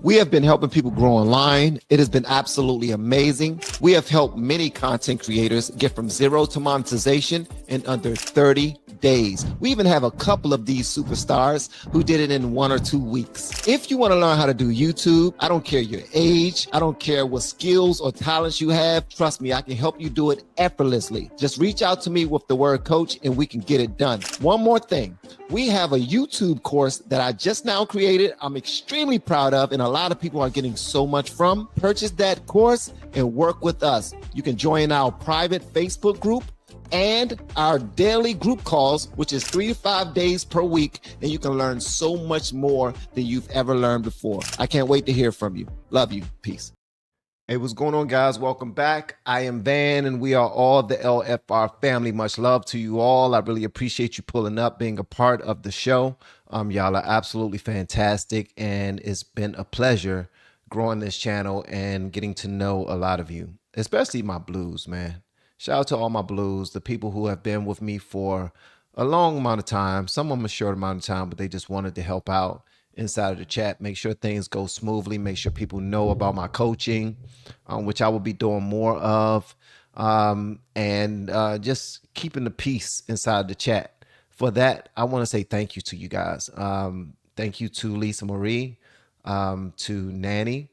We have been helping people grow online. It has been absolutely amazing. We have helped many content creators get from zero to monetization in under 30 days. We even have a couple of these superstars who did it in 1 or 2 weeks. If you want to learn how to do YouTube, I don't care your age, I don't care what skills or talents you have. Trust me, I can help you do it effortlessly. Just reach out to me with the word coach and we can get it done. One more thing. We have a YouTube course that I just now created. I'm extremely proud of, and a lot of people are getting so much from. Purchase that course and work with us. You can join our private Facebook group and our daily group calls, which is 3 to 5 days per week, and you can learn so much more than you've ever learned before. I can't wait to hear from you. Love you. Peace. Hey, what's going on, guys? Welcome back. I am Van, and we are all the LFR family. Much love to you all. I really appreciate you pulling up, being a part of the show. Y'all are absolutely fantastic, and it's been a pleasure growing this channel and getting to know a lot of you, especially my blues, man. Shout out to all my blues, the people who have been with me for a long amount of time, some of them a short amount of time, but they just wanted to help out inside of the chat, make sure things go smoothly, make sure people know about my coaching, which I will be doing more of, and just keeping the peace inside the chat. For that, I want to say thank you to you guys. Thank you to Lisa Marie, to Nanny,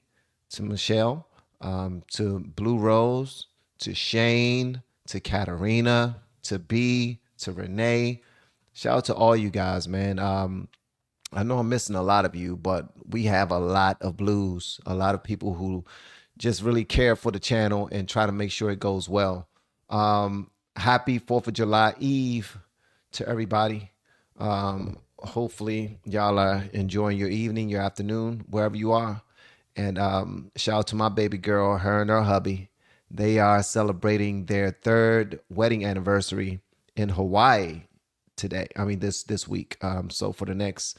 to Michelle, to Blue Rose, to Shane, to Katarina, to B, to Renee. Shout out to all you guys, man. I know I'm missing a lot of you, but we have a lot of blues, a lot of people who just really care for the channel and try to make sure it goes well. Happy 4th of July Eve to everybody. Hopefully y'all are enjoying your evening, your afternoon, wherever you are. And shout out to my baby girl, her and her hubby. They are celebrating their 3rd wedding anniversary in Hawaii today. I mean, this week. So for the next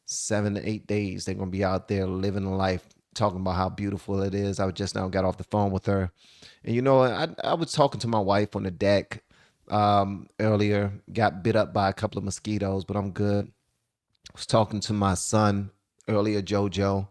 7 to 8 days, they're gonna be out there living a life, talking about how beautiful it is. I just now got off the phone with her, and you know, I was talking to my wife on the deck earlier. Got bit up by a couple of mosquitoes, but I'm good. I was talking to my son earlier, Jojo,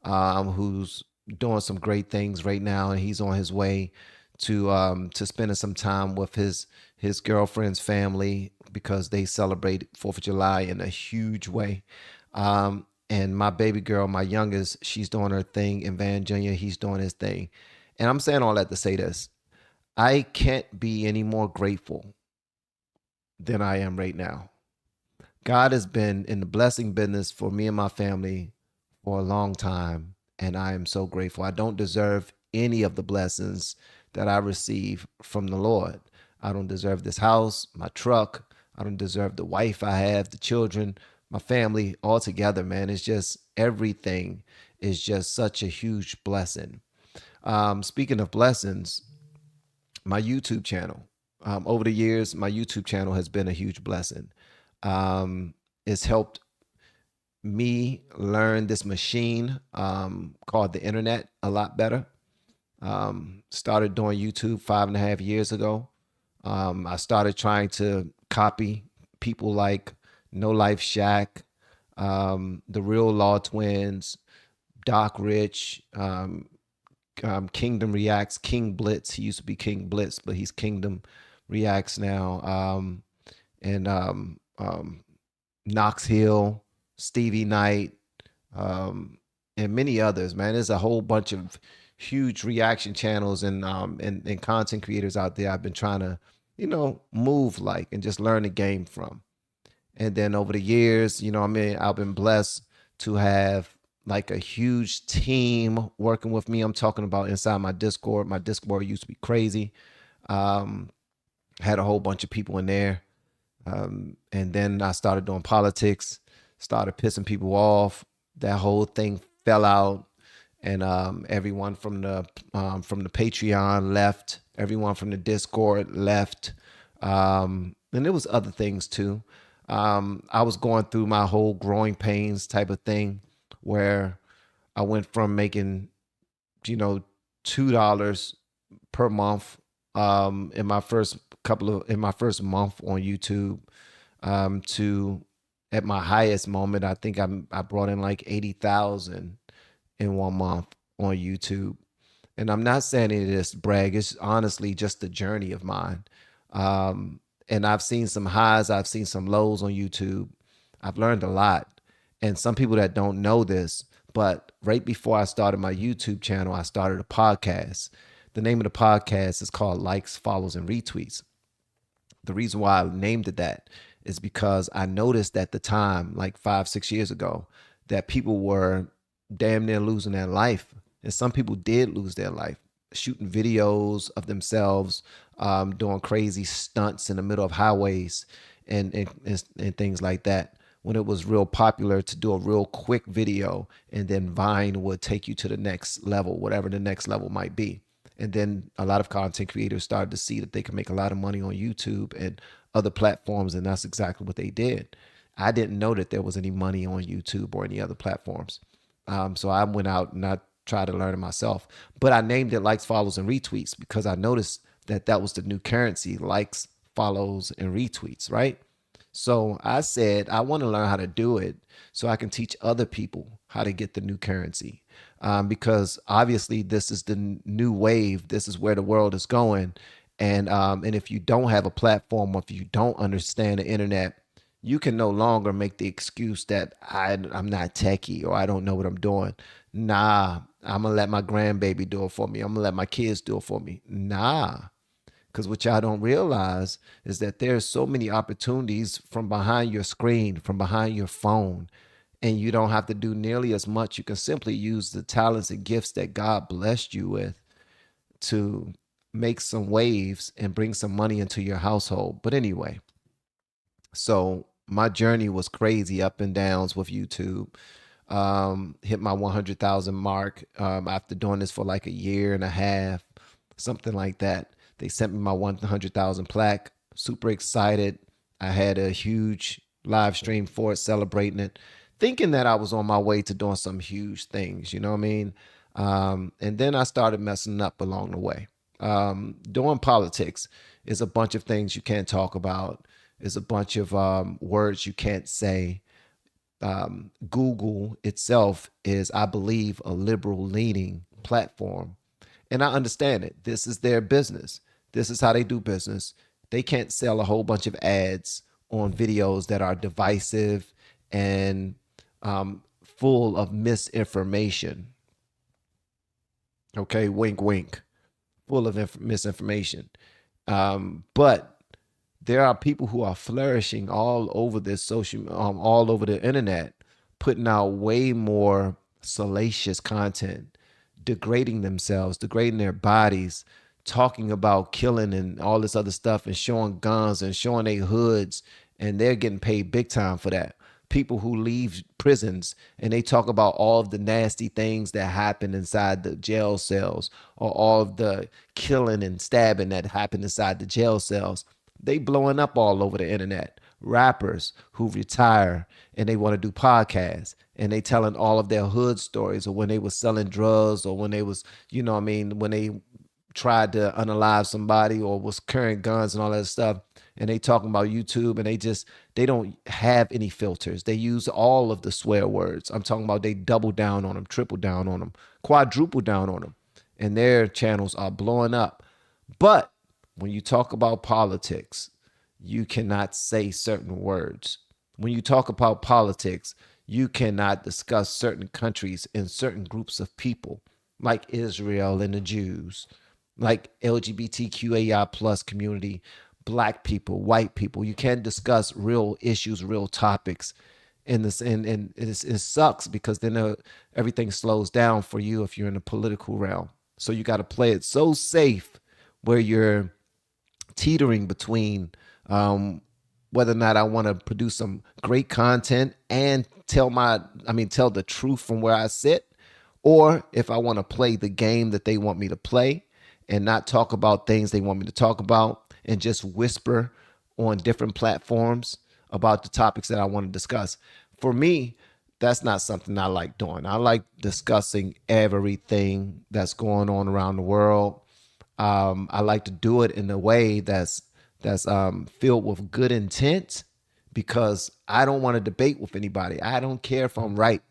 who's doing some great things right now, and he's on his way to spending some time with his girlfriend's family because they celebrate 4th of July in a huge way. And my baby girl, my youngest, she's doing her thing, and Van Jr., he's doing his thing. And I'm saying all that to say this. I can't be any more grateful than I am right now. God has been in the blessing business for me and my family for a long time, and I am so grateful. I don't deserve any of the blessings that I receive from the Lord. I don't deserve this house, my truck. I don't deserve the wife I have, the children, my family all together, man. It's just everything is just such a huge blessing. Speaking of blessings, my YouTube channel. Over the years, my YouTube channel has been a huge blessing. It's helped me learn this machine called the internet a lot better. Started doing YouTube 5.5 years ago. I started trying to copy people like No Life Shack, the Real Law Twins, Doc Rich, Kingdom Reacts, King Blitz. He used to be King Blitz, but he's Kingdom Reacts now. And Knox Hill, Stevie Knight, and many others, man. There's a whole bunch of huge reaction channels and content creators out there I've been trying to, you know, move like and just learn the game from. And then over the years, you know, I mean, I've been blessed to have like a huge team working with me. I'm talking about inside my Discord. My Discord used to be crazy. Had a whole bunch of people in there. And then I started doing politics, started pissing people off. That whole thing fell out. And everyone from the Patreon left. Everyone from the Discord left. And there was other things too. I was going through my whole growing pains type of thing where I went from making, you know, $2 per month in my first month on YouTube to at my highest moment, I think I brought in like 80,000 in 1 month on YouTube. And I'm not saying it is brag. It's honestly just the journey of mine. And I've seen some highs, I've seen some lows on YouTube. I've learned a lot. And some people that don't know this, but right before I started my YouTube channel, I started a podcast. The name of the podcast is called Likes, Follows, and Retweets. The reason why I named it that is because I noticed at the time, like 5, 6 years ago, that people were damn near losing their life. And some people did lose their life shooting videos of themselves doing crazy stunts in the middle of highways and things like that. When it was real popular to do a real quick video, and then Vine would take you to the next level, whatever the next level might be. And then a lot of content creators started to see that they could make a lot of money on YouTube and other platforms, and that's exactly what they did. I didn't know that there was any money on YouTube or any other platforms. So I went out and I tried to learn it myself. But I named it Likes, Follows, and Retweets because I noticed that that was the new currency: likes, follows, and retweets, right? So I said, I want to learn how to do it so I can teach other people how to get the new currency. Because obviously this is the new wave. This is where the world is going. And if you don't have a platform, or if you don't understand the internet, you can no longer make the excuse that I'm not techie or I don't know what I'm doing. Nah, I'm going to let my grandbaby do it for me. I'm going to let my kids do it for me. Nah. Because what y'all don't realize is that there's so many opportunities from behind your screen, from behind your phone, and you don't have to do nearly as much. You can simply use the talents and gifts that God blessed you with to make some waves and bring some money into your household. But anyway, so my journey was crazy, up and downs with YouTube. Hit my 100,000 mark after doing this for like a year and a half, something like that. They sent me my 100,000 plaque. Super excited. I had a huge live stream for it, celebrating it, thinking that I was on my way to doing some huge things. You know what I mean? And then I started messing up along the way. Doing politics is a bunch of things you can't talk about. Is a bunch of words you can't say. Google itself is, I believe, a liberal leaning platform. And I understand it. This is their business. This is how they do business. They can't sell a whole bunch of ads on videos that are divisive and full of misinformation. Okay, wink, wink, full of misinformation. But there are people who are flourishing all over this all over the internet, putting out way more salacious content, degrading themselves, degrading their bodies, talking about killing and all this other stuff, and showing guns and showing their hoods, and they're getting paid big time for that. People who leave prisons and they talk about all of the nasty things that happen inside the jail cells, or all of the killing and stabbing that happened inside the jail cells. They blowing up all over the internet. Rappers who retire and they want to do podcasts, and they telling all of their hood stories, or when they was selling drugs, or when they was, you know what I mean, when they tried to unalive somebody or was carrying guns and all that stuff. And they talking about YouTube, and they don't have any filters. They use all of the swear words. I'm talking about they double down on them, triple down on them, quadruple down on them, and their channels are blowing up. But when you talk about politics, you cannot say certain words. When you talk about politics, you cannot discuss certain countries and certain groups of people, like Israel and the Jews, like LGBTQAI plus community, black people, white people. You can't discuss real issues, real topics in this, and it sucks because then everything slows down for you if you're in the political realm. So you got to play it so safe where you're teetering between whether or not I want to produce some great content and tell the truth from where I sit, or if I want to play the game that they want me to play and not talk about things they want me to talk about, and just whisper on different platforms about the topics that I want to discuss. For me, that's not something I like doing. I like discussing everything that's going on around the world. I like to do it in a way that's filled with good intent, because I don't want to debate with anybody. I don't care if I'm right.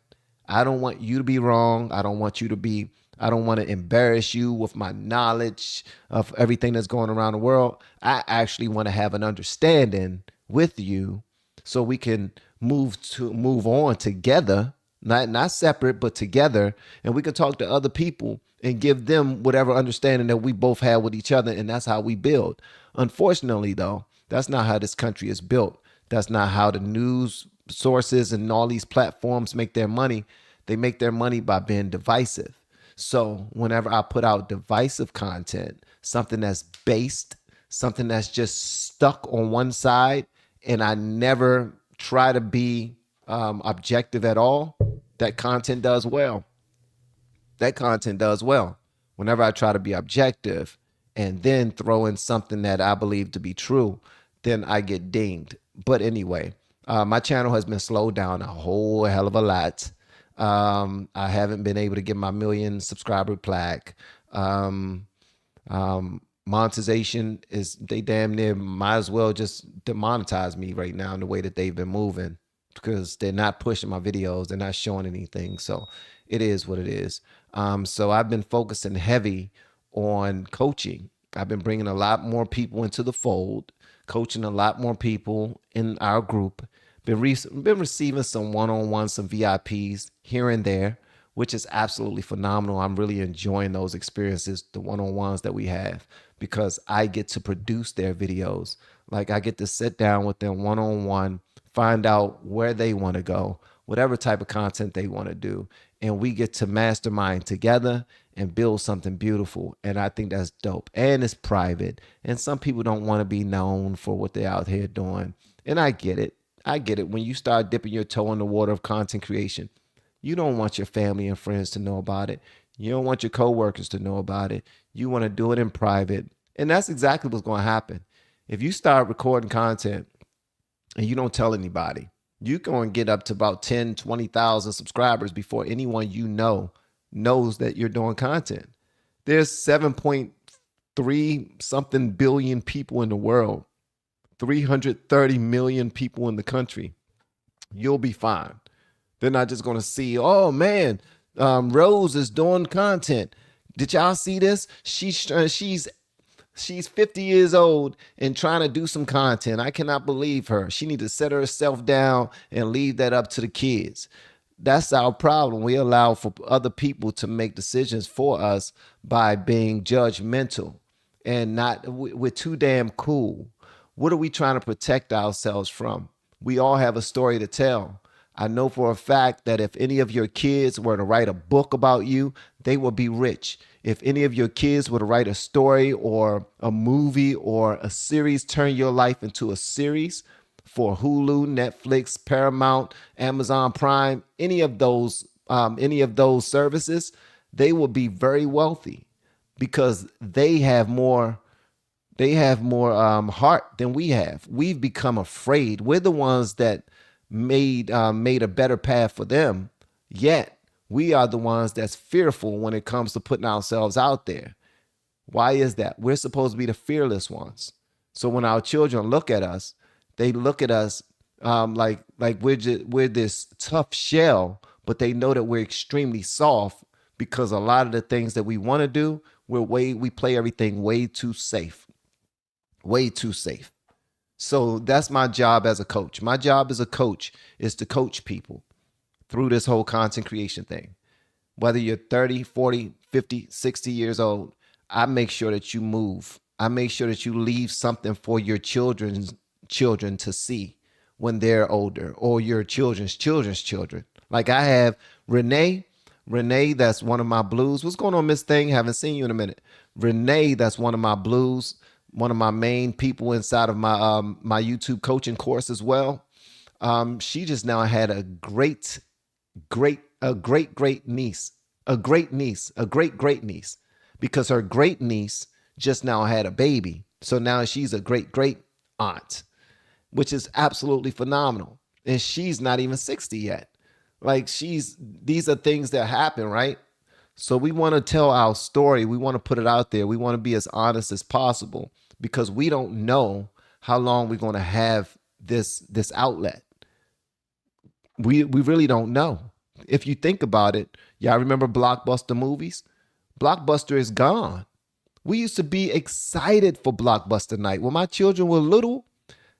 I don't want you to be wrong. I don't want to embarrass you with my knowledge of everything that's going around the world. I actually want to have an understanding with you so we can move on together, not separate, but together, and we can talk to other people and give them whatever understanding that we both have with each other, and that's how we build. Unfortunately, though, that's not how this country is built. That's not how the news sources and all these platforms make their money. They make their money by being divisive. So whenever I put out divisive content, something that's based, something that's just stuck on one side, and I never try to be objective at all, that content does well. That content does well. Whenever I try to be objective and then throw in something that I believe to be true, then I get dinged. But anyway, my channel has been slowed down a whole hell of a lot. I haven't been able to get my 1,000,000 subscriber plaque. Monetization is, they damn near might as well just demonetize me right now in the way that they've been moving, because they're not pushing my videos. They're not showing anything. So it is what it is. So I've been focusing heavy on coaching. I've been bringing a lot more people into the fold, coaching a lot more people in our group. Been receiving some one-on-one, some VIPs here and there, which is absolutely phenomenal. I'm really enjoying those experiences, the one-on-ones that we have, because I get to produce their videos. Like, I get to sit down with them one-on-one, find out where they want to go, whatever type of content they want to do. And we get to mastermind together and build something beautiful. And I think that's dope. And it's private. And some people don't want to be known for what they're out here doing. And I get it. I get it. When you start dipping your toe in the water of content creation, you don't want your family and friends to know about it. You don't want your coworkers to know about it. You want to do it in private. And that's exactly what's going to happen. If you start recording content and you don't tell anybody, you're going to get up to about 10, 20,000 subscribers before anyone you know knows that you're doing content. There's 7.3 something billion people in the world, 330 million people in the country. You'll be fine. They're not just going to see, oh man, Rose is doing content. Did y'all see this? She's 50 years old and trying to do some content. I cannot believe her. She need to set herself down and leave that up to the kids. That's our problem. We allow for other people to make decisions for us by being judgmental and we're too damn cool. What are we trying to protect ourselves from? We all have a story to tell. I know for a fact that if any of your kids were to write a book about you, they will be rich. If any of your kids were to write a story or a movie or a series, turn your life into a series for Hulu, Netflix, Paramount, Amazon Prime, any of those services, they will be very wealthy because they have more heart than we have. We've become afraid. We're the ones that made a better path for them, yet we are the ones that's fearful when it comes to putting ourselves out there. Why is that? We're supposed to be the fearless ones. So when our children look at us, they look at us like we're this tough shell, but they know that we're extremely soft because a lot of the things that we want to do, we play everything way too safe. Way too safe. So that's my job as a coach. My job as a coach is to coach people through this whole content creation thing. Whether you're 30, 40, 50, 60 years old, I make sure that you move. I make sure that you leave something for your children to see when they're older, or your children's children. Like I have Renee, that's one of my blues. What's going on, Miss Thing? Haven't seen you in a minute. Renee, that's one of my blues. One of my main people inside of my my YouTube coaching course as well. She just now had a great niece, because her great niece just now had a baby. So now she's a great aunt, which is absolutely phenomenal. And she's not even 60 yet. Like these are things that happen, right? So we want to tell our story. We want to put it out there. We want to be as honest as possible because we don't know how long we're going to have this outlet. We really don't know. If you think about it, y'all remember Blockbuster movies? Blockbuster is gone. We used to be excited for Blockbuster night. When my children were little,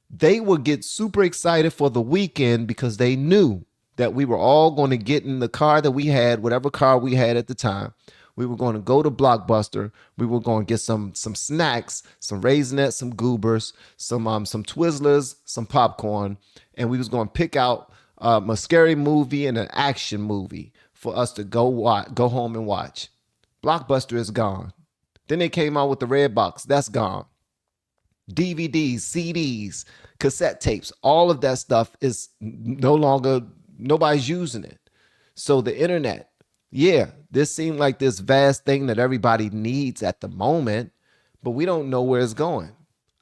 they would get super excited for the weekend because they knew that we were all going to get in the car that we had, whatever car we had at the time. We were going to go to Blockbuster. We were going to get some snacks, some Raisinets, some Goobers, some Twizzlers, some popcorn, and we was going to pick out a scary movie and an action movie for us to go home and watch. Blockbuster is gone. Then they came out with the red box. That's gone. DVDs, CDs, cassette tapes, all of that stuff is no longer, nobody's using it. So the internet, yeah, this seemed like this vast thing that everybody needs at the moment, but we don't know where it's going.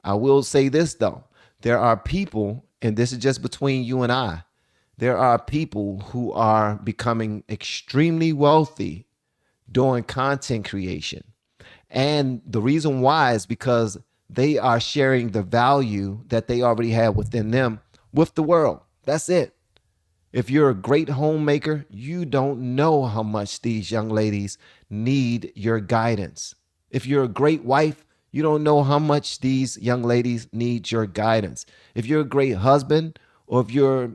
I will say this though, there are people, and this is just between you and I, there are people who are becoming extremely wealthy doing content creation. And the reason why is because they are sharing the value that they already have within them with the world. That's it. If you're a great homemaker, you don't know how much these young ladies need your guidance. If you're a great wife, you don't know how much these young ladies need your guidance. If you're a great husband, or if you're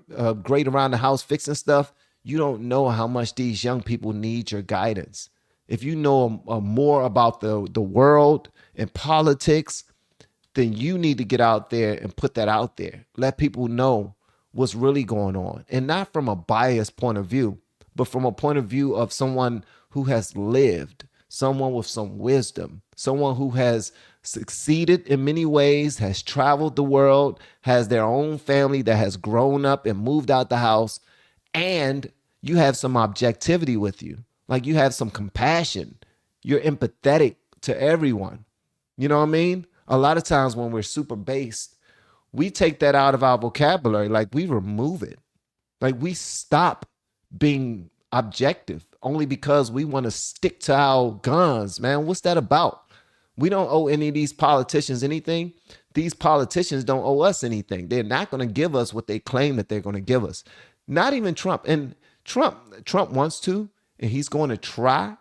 great around the house fixing stuff, you don't know how much these young people need your guidance. If you know more about the world and politics, then you need to get out there and put that out there. Let people know what's really going on. And not from a biased point of view, but from a point of view of someone who has lived, someone with some wisdom, someone who has succeeded in many ways, has traveled the world, has their own family that has grown up and moved out the house, and you have some objectivity with you. Like you have some compassion. You're empathetic to everyone. You know what I mean? A lot of times when we're super based, we take that out of our vocabulary. Like we remove it. Like we stop being objective only because we want to stick to our guns, man. What's that about? We don't owe any of these politicians anything. These politicians don't owe us anything. They're not going to give us what they claim that they're going to give us. Not even Trump. And Trump wants to, and he's going to try.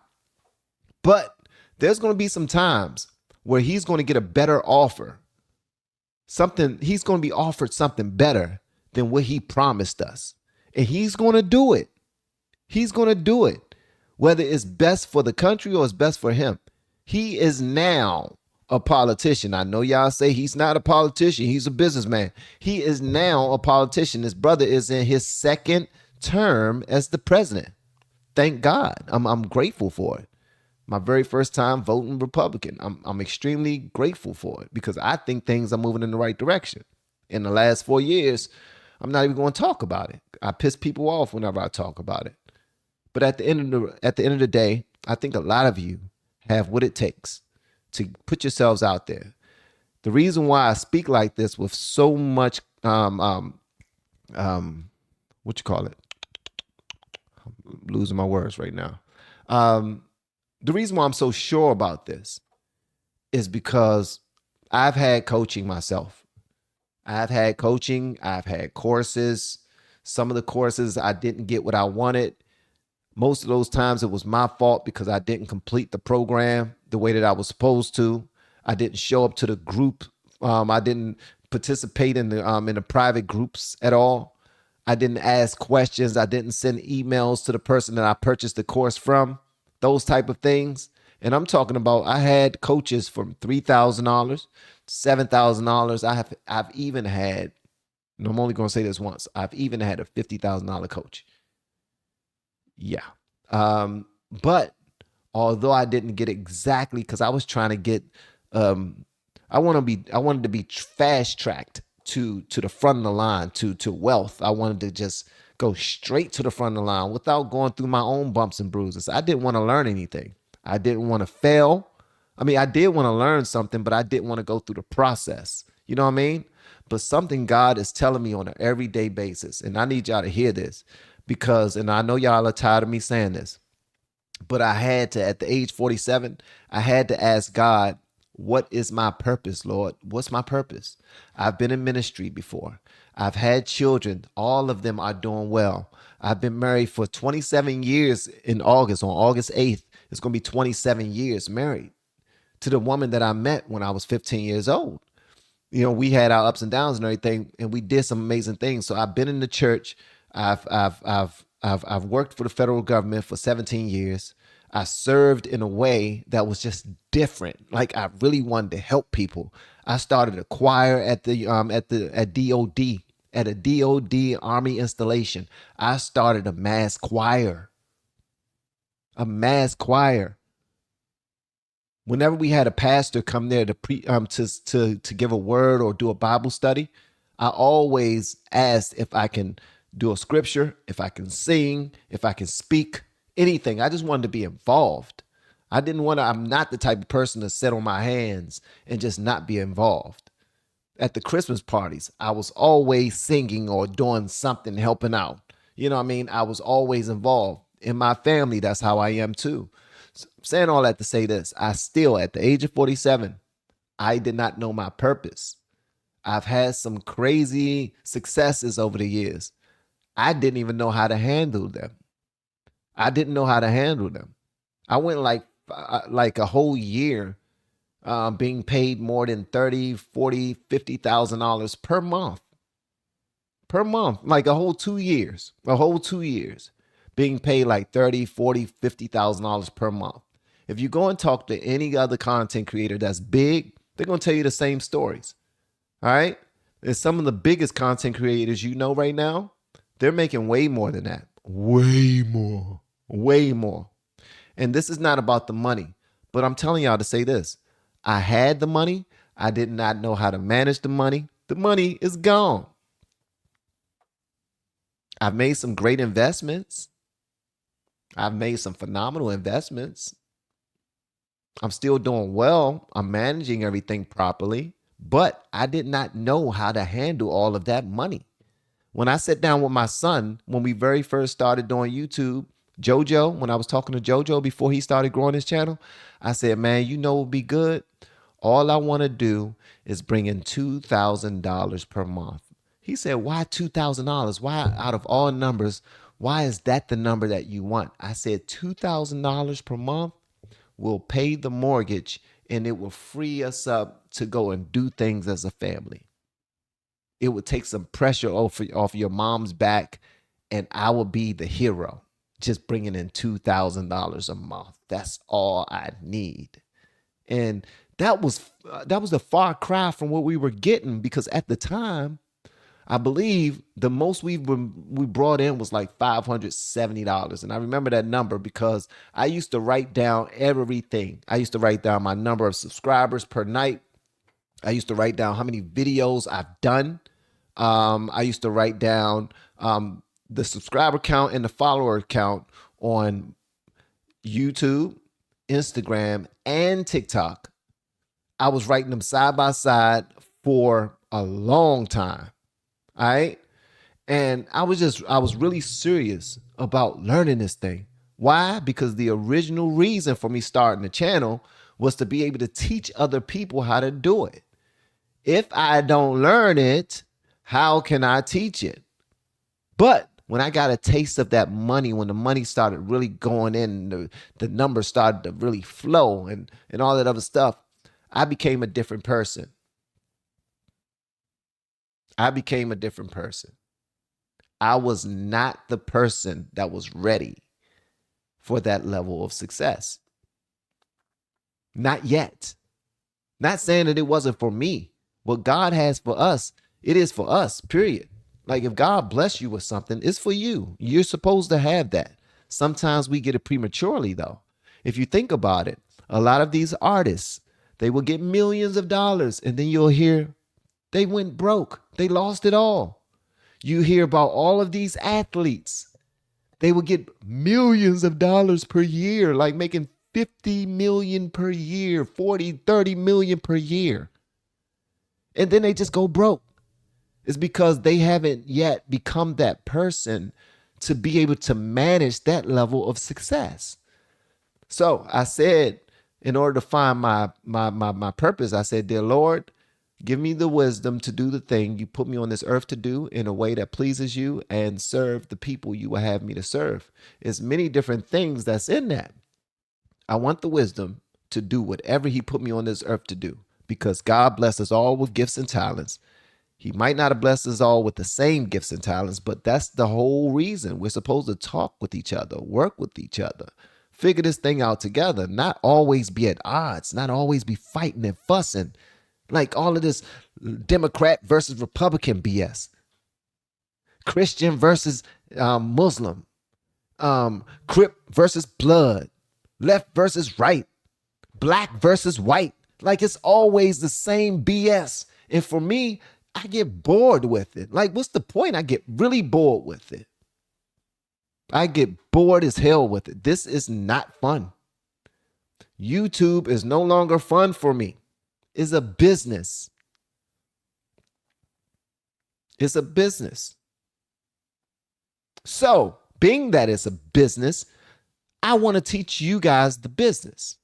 But there's going to be some times where he's going to get a better offer. He's going to be offered something better than what he promised us. And he's going to do it. He's going to do it. Whether it's best for the country or it's best for him. He is now a politician. I know y'all say he's not a politician. He's a businessman. He is now a politician. His brother is in his second term as the president. Thank God. I'm grateful for it. My very first time voting Republican. I'm extremely grateful for it because I think things are moving in the right direction. In the last 4 years, I'm not even going to talk about it. I piss people off whenever I talk about it. But at the end of the day, I think a lot of you have what it takes to put yourselves out there. The reason why I speak like this with so much what you call it? I'm losing my words right now. The reason why I'm so sure about this is because I've had coaching myself. I've had coaching. I've had courses. Some of the courses I didn't get what I wanted. Most of those times it was my fault because I didn't complete the program the way that I was supposed to. I didn't show up to the group. I didn't participate in the private groups at all. I didn't ask questions. I didn't send emails to the person that I purchased the course from. Those type of things. And I'm talking about I had coaches from $3,000, $7,000. I've even had, and I'm only going to say this once, I've even had a $50,000 coach. Yeah. But although I didn't get exactly, because I was trying to get, I wanted to be fast tracked to the front of the line, to wealth. I wanted to just go straight to the front of the line without going through my own bumps and bruises. I didn't want to learn anything. I didn't want to fail. I mean, I did want to learn something, but I didn't want to go through the process. You know what I mean? But something God is telling me on an everyday basis, and I need y'all to hear this because, and I know y'all are tired of me saying this, but I had to, at the age 47, I had to ask God, what is my purpose, Lord? What's my purpose? I've been in ministry before. I've had children. All of them are doing well. I've been married for 27 years in August. On August 8th, it's going to be 27 years married to the woman that I met when I was 15 years old. We had our ups and downs and everything, and we did some amazing things. So I've been in the church. I've worked for the federal government for 17 years. I served in a way that was just different. Like I really wanted to help people. I started a choir at DOD, at a DOD Army installation. I started a mass choir. A mass choir. Whenever we had a pastor come there to give a word or do a Bible study, I always asked if I can do a scripture, if I can sing, if I can speak, anything. I just wanted to be involved. I'm not the type of person to sit on my hands and just not be involved. At the Christmas parties, I was always singing or doing something, helping out. You know what I mean? I was always involved. In my family, that's how I am too. So I'm saying all that to say this. I still, at the age of 47, I did not know my purpose. I've had some crazy successes over the years. I didn't even know how to handle them. I didn't know how to handle them. I went like a whole year being paid more than $30,000, $40,000, $50,000 per month, like a whole 2 years, being paid like $30,000, $40,000, $50,000 per month. If you go and talk to any other content creator that's big, they're going to tell you the same stories. All right. And some of the biggest content creators right now, they're making way more than that. Way more. And this is not about the money, but I'm telling y'all to say this. I had the money. I did not know how to manage the money. The money is gone. I've made some great investments. I've made some phenomenal investments. I'm still doing well. I'm managing everything properly, but I did not know how to handle all of that money. When I sat down with my son, when we very first started doing YouTube, JoJo, when I was talking to JoJo before he started growing his channel, I said, man, what would be good? All I want to do is bring in $2,000 per month. He said, why $2,000? Why, out of all numbers, why is that the number that you want? I said, $2,000 per month will pay the mortgage and it will free us up to go and do things as a family. It would take some pressure off your mom's back, and I will be the hero, just bringing in $2,000 a month. That's all I need. And that was a far cry from what we were getting, because at the time, I believe the most we brought in was like $570. And I remember that number because I used to write down everything. I used to write down my number of subscribers per night. I used to write down how many videos I've done. I used to write down the subscriber count and the follower count on YouTube, Instagram, and TikTok. I was writing them side by side for a long time. All right. And I was really serious about learning this thing. Why? Because the original reason for me starting the channel was to be able to teach other people how to do it. If I don't learn it, how can I teach it? But when I got a taste of that money, when the money started really going in, the numbers started to really flow and all that other stuff, I became a different person. I became a different person. I was not the person that was ready for that level of success. Not yet. Not saying that it wasn't for me. What God has for us, it is for us, period. Like if God bless you with something, it's for you. You're supposed to have that. Sometimes we get it prematurely though. If you think about it, a lot of these artists, they will get millions of dollars and then you'll hear they went broke. They lost it all. You hear about all of these athletes. They will get millions of dollars per year, like making 50 million per year, 40, 30 million per year. And then they just go broke. It's because they haven't yet become that person to be able to manage that level of success. So I said, in order to find my purpose, I said, dear Lord, Give me the wisdom to do the thing you put me on this earth to do in a way that pleases you and serve the people you will have me to serve. There's many different things that's in that. I want the wisdom to do whatever he put me on this earth to do because God bless us all with gifts and talents. He might not have blessed us all with the same gifts and talents, but that's the whole reason we're supposed to talk with each other, work with each other, figure this thing out together, not always be at odds, not always be fighting and fussing. Like all of this Democrat versus Republican BS, Christian versus Muslim, Crip versus blood, left versus right, black versus white. Like it's always the same BS. And for me, I get bored with it. Like, what's the point? I get really bored with it. I get bored as hell with it. This is not fun. YouTube is no longer fun for me. It's a business. It's a business. So, being that it's a business, I want to teach you guys the business.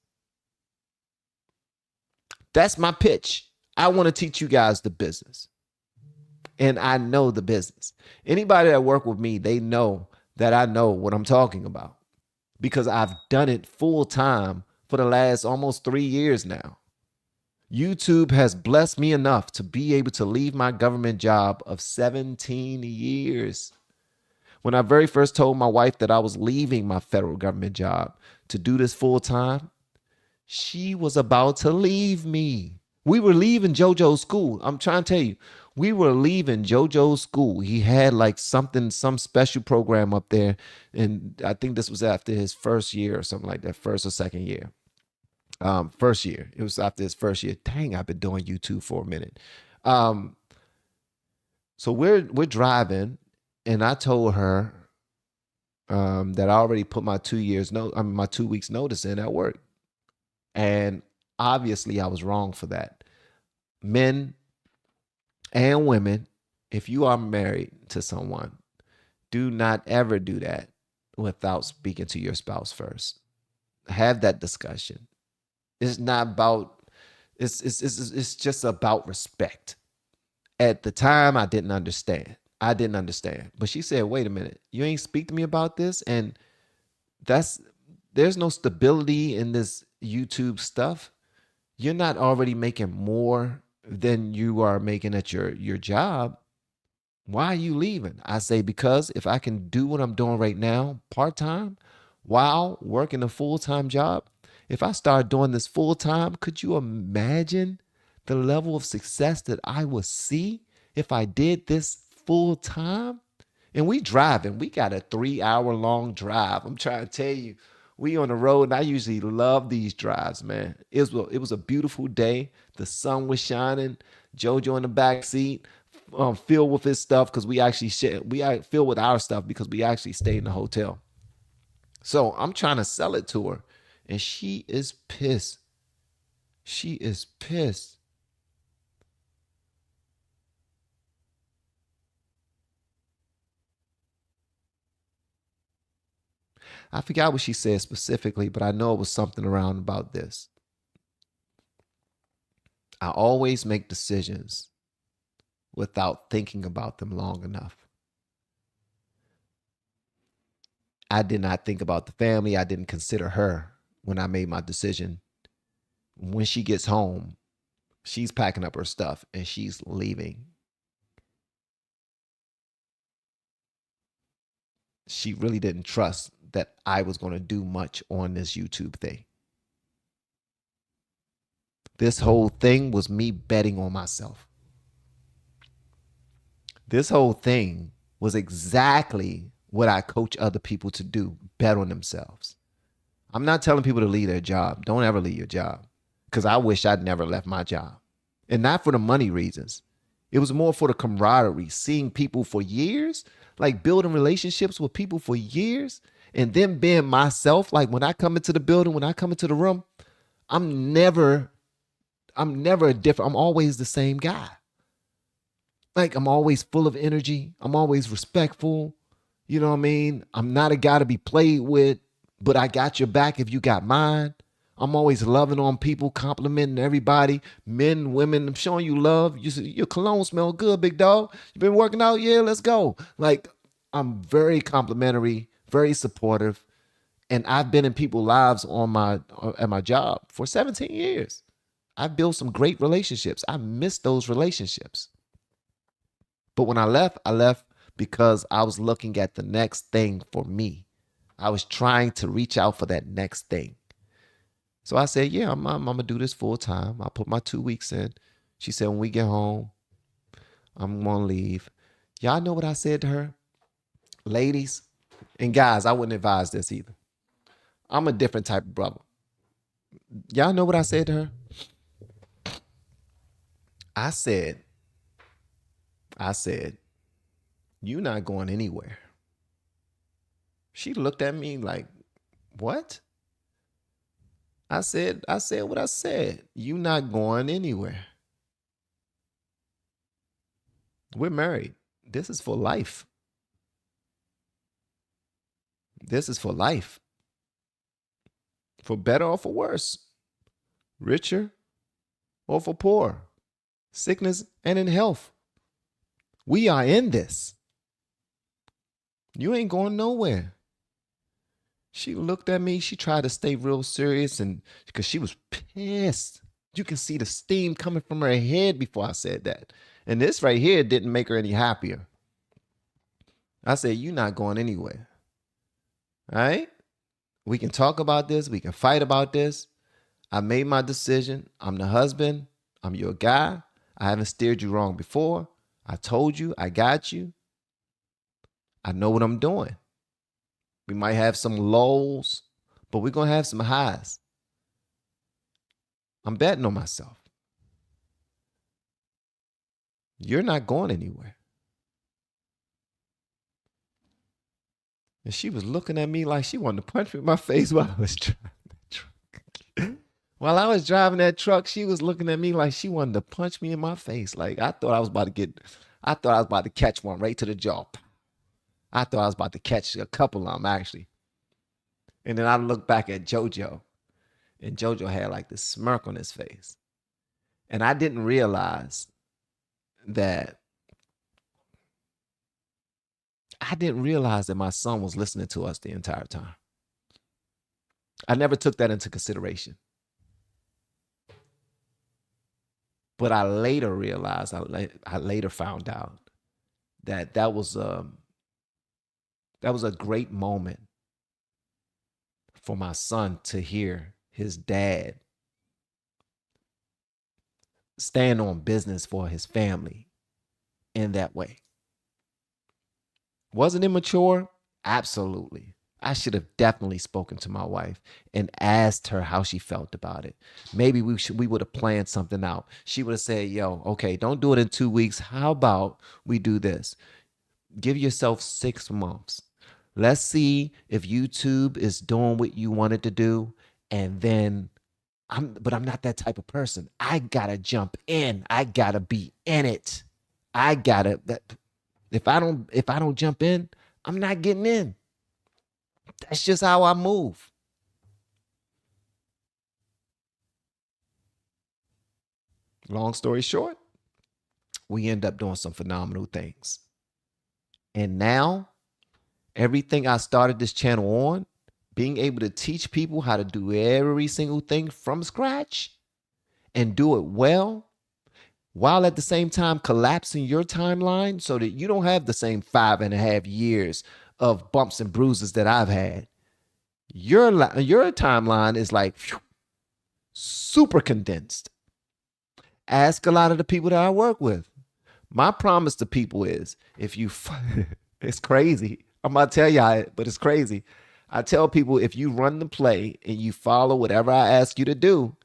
That's my pitch. I want to teach you guys the business. And I know the business. Anybody that work with me, they know that I know what I'm talking about because I've done it full time for the last almost 3 years now. YouTube has blessed me enough to be able to leave my government job of 17 years. When I very first told my wife that I was leaving my federal government job to do this full time, she was about to leave me. We were leaving JoJo's school. I'm trying to tell you, we were leaving JoJo's school. He had like some special program up there. And I think this was after his first year or something like that, first or second year. First year. It was after his first year. Dang, I've been doing YouTube for a minute. So we're driving, and I told her that I already put my 2 weeks notice in at work. And obviously I was wrong for that. Men and women, if you are married to someone, do not ever do that without speaking to your spouse first. Have that discussion. It's not about, it's just about respect. At the time, I didn't understand. But she said, wait a minute, you ain't speak to me about this? And there's no stability in this YouTube stuff. You're not already making more than you are making at your job. Why are you leaving? I say, because if I can do what I'm doing right now, part-time, while working a full-time job, if I start doing this full-time, could you imagine the level of success that I would see if I did this full-time? And we driving. We got a 3-hour-long drive. I'm trying to tell you, we on the road, and I usually love these drives, man. It was a beautiful day. The sun was shining. JoJo in the back seat, filled with his stuff because we filled with our stuff because we actually stayed in the hotel. So I'm trying to sell it to her, and she is pissed. She is pissed. I forgot what she said specifically, but I know it was something around about this. I always make decisions without thinking about them long enough. I did not think about the family. I didn't consider her when I made my decision. When she gets home, she's packing up her stuff and she's leaving. She really didn't trust that I was going to do much on this YouTube thing. This whole thing was me betting on myself. This whole thing was exactly what I coach other people to do, bet on themselves. I'm not telling people to leave their job. Don't ever leave your job, because I wish I'd never left my job. And not for the money reasons. It was more for the camaraderie, seeing people for years, like building relationships with people for years, and then being myself. Like when I come into the building, when I come into the room, I'm never different. I'm always the same guy. Like I'm always full of energy. I'm always respectful. You know what I mean? I'm not a guy to be played with, but I got your back if you got mine. I'm always loving on people, complimenting everybody, men, women. I'm showing you love. Your cologne smell good, big dog. You been working out? Yeah, let's go. Like, I'm very complimentary, very supportive, and I've been in people's lives on my at my job for 17 years. I've built some great relationships. I miss those relationships. But when I left because I was looking at the next thing for me. I was trying to reach out for that next thing. So I said, yeah, I'm going to do this full time. I put my 2 weeks in. She said, when we get home, I'm going to leave. Y'all know what I said to her? Ladies and guys, I wouldn't advise this either. I'm a different type of brother. Y'all know what I said to her? I said, you're not going anywhere. She looked at me like, what? I said what I said. You not going anywhere. We're married. This is for life. This is for life. For better or for worse. Richer or for poor. Sickness and in health. We are in this. You ain't going nowhere. She looked at me. She tried to stay real serious, and because she was pissed. You can see the steam coming from her head before I said that. And this right here didn't make her any happier. I said, you're not going anywhere. All right? We can talk about this. We can fight about this. I made my decision. I'm the husband. I'm your guy. I haven't steered you wrong before. I told you. I got you. I know what I'm doing. We might have some lows, but we're going to have some highs. I'm betting on myself. You're not going anywhere. And she was looking at me like she wanted to punch me in my face while I was driving that truck. While I was driving that truck, she was looking at me like she wanted to punch me in my face. Like I thought I was about to catch one right to the jaw. I thought I was about to catch a couple of them, actually. And then I looked back at JoJo, and JoJo had like this smirk on his face. And I didn't realize that my son was listening to us the entire time. I never took that into consideration. But I later realized, I later found out that was a great moment for my son to hear his dad stand on business for his family in that way. Was it immature? Absolutely. I should have definitely spoken to my wife and asked her how she felt about it. Maybe we would have planned something out. She would have said, yo, okay, don't do it in 2 weeks. How about we do this? Give yourself 6 months. Let's see if YouTube is doing what you wanted to do. And then but I'm not that type of person. I gotta jump in. I gotta be in it. If I don't jump in, I'm not getting in. That's just how I move. Long story short, we end up doing some phenomenal things. And now, everything I started this channel on, being able to teach people how to do every single thing from scratch and do it well, while at the same time collapsing your timeline so that you don't have the same 5.5 years of bumps and bruises that I've had. Your timeline is like super condensed. Ask a lot of the people that I work with. My promise to people is, if you, it's crazy. I'm going to tell y'all, but it's crazy. I tell people, if you run the play and you follow whatever I ask you to do,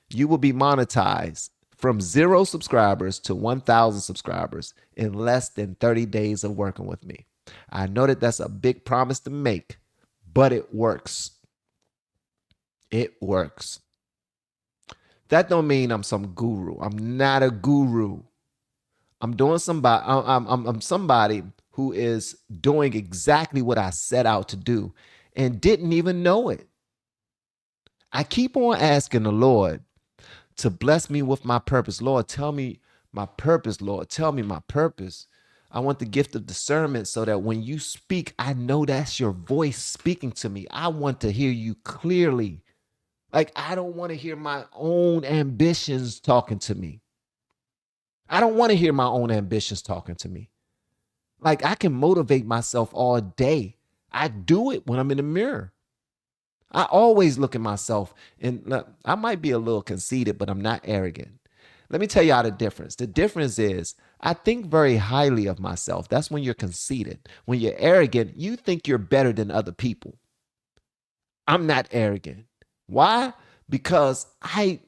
you will be monetized from 0 subscribers to 1,000 subscribers in less than 30 days of working with me. I know that that's a big promise to make, but it works. It works. That don't mean I'm some guru. I'm not a guru. I'm somebody who is doing exactly what I set out to do and didn't even know it. I keep on asking the Lord to bless me with my purpose. Lord, tell me my purpose. Lord, tell me my purpose. I want the gift of discernment so that when you speak, I know that's your voice speaking to me. I want to hear you clearly. Like, I don't want to hear my own ambitions talking to me. I don't want to hear my own ambitions talking to me. Like, I can motivate myself all day. I do it when I'm in the mirror. I always look at myself, and I might be a little conceited, but I'm not arrogant. Let me tell you how the difference. The difference is I think very highly of myself. That's when you're conceited. When you're arrogant, you think you're better than other people. I'm not arrogant. Why? Because I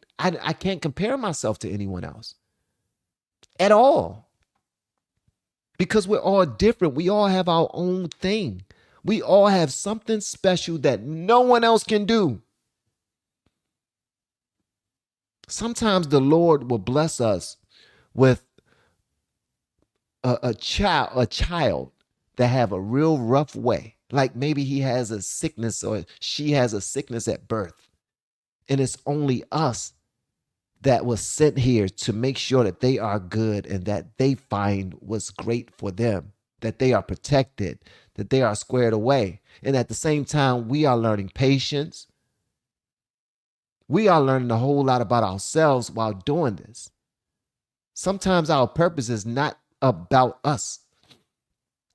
can't compare myself to anyone else at all. Because we're all different. We all have our own thing. We all have something special that no one else can do. Sometimes the Lord will bless us with a child that have a real rough way. Like maybe he has a sickness or she has a sickness at birth. And it's only us that was sent here to make sure that they are good and that they find what's great for them, that they are protected, that they are squared away. And at the same time, we are learning patience. We are learning a whole lot about ourselves while doing this. Sometimes our purpose is not about us.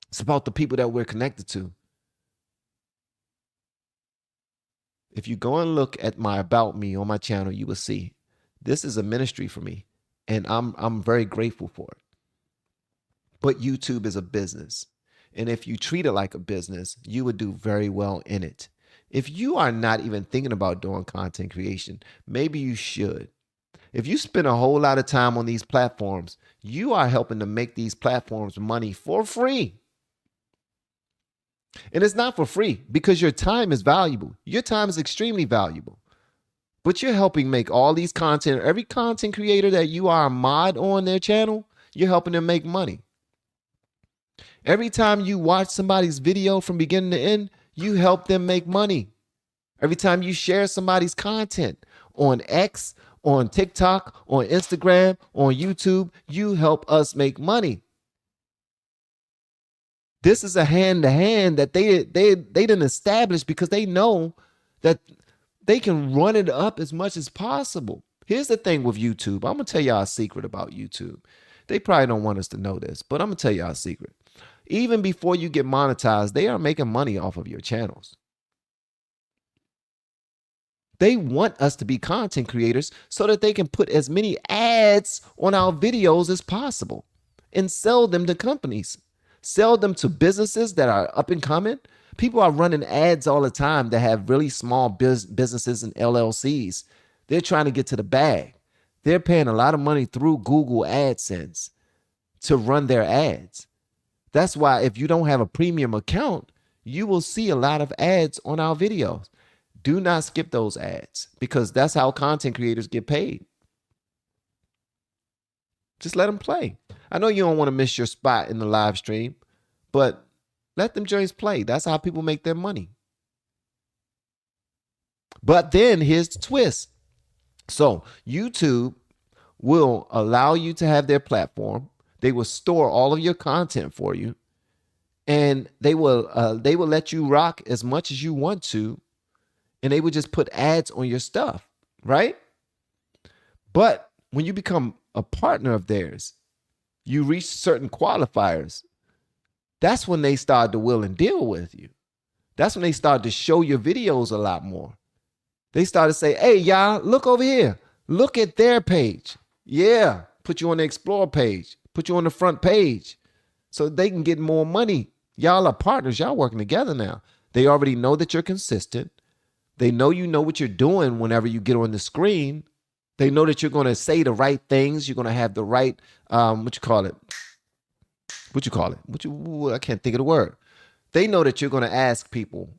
It's about the people that we're connected to. If you go and look at my About Me on my channel, you will see this is a ministry for me, and I'm very grateful for it. But YouTube is a business, and if you treat it like a business, you would do very well in it. If you are not even thinking about doing content creation, maybe you should. If you spend a whole lot of time on these platforms, you are helping to make these platforms money for free. And it's not for free because your time is valuable. Your time is extremely valuable. But you're helping make all these content, every content creator that you are a mod on their channel, you're helping them make money. Every time you watch somebody's video from beginning to end, you help them make money. Every time you share somebody's content on X, on TikTok, on Instagram, on YouTube, you help us make money. This is a hand-to-hand that they didn't establish because they know that they can run it up as much as possible. Here's the thing with YouTube. I'm going to tell y'all a secret about YouTube. They probably don't want us to know this, but I'm going to tell y'all a secret. Even before you get monetized, they are making money off of your channels. They want us to be content creators so that they can put as many ads on our videos as possible and sell them to companies. Sell them to businesses that are up and coming. People are running ads all the time that have really small businesses and LLCs. They're trying to get to the bag. They're paying a lot of money through Google AdSense to run their ads. That's why if you don't have a premium account, you will see a lot of ads on our videos. Do not skip those ads because that's how content creators get paid. Just let them play. I know you don't want to miss your spot in the live stream, but let them joints play. That's how people make their money. But then here's the twist. So YouTube will allow you to have their platform. They will store all of your content for you, and they will let you rock as much as you want to, and they will just put ads on your stuff, right? But when you become a partner of theirs, you reach certain qualifiers. That's when they start to will and deal with you. That's when they start to show your videos a lot more. They start to say, hey, y'all, look over here. Look at their page. Yeah, put you on the Explore page. Put you on the front page so they can get more money. Y'all are partners. Y'all working together now. They already know that you're consistent. They know you know what you're doing whenever you get on the screen. They know that you're going to say the right things. You're going to have the right, I can't think of the word. They know that you're going to ask people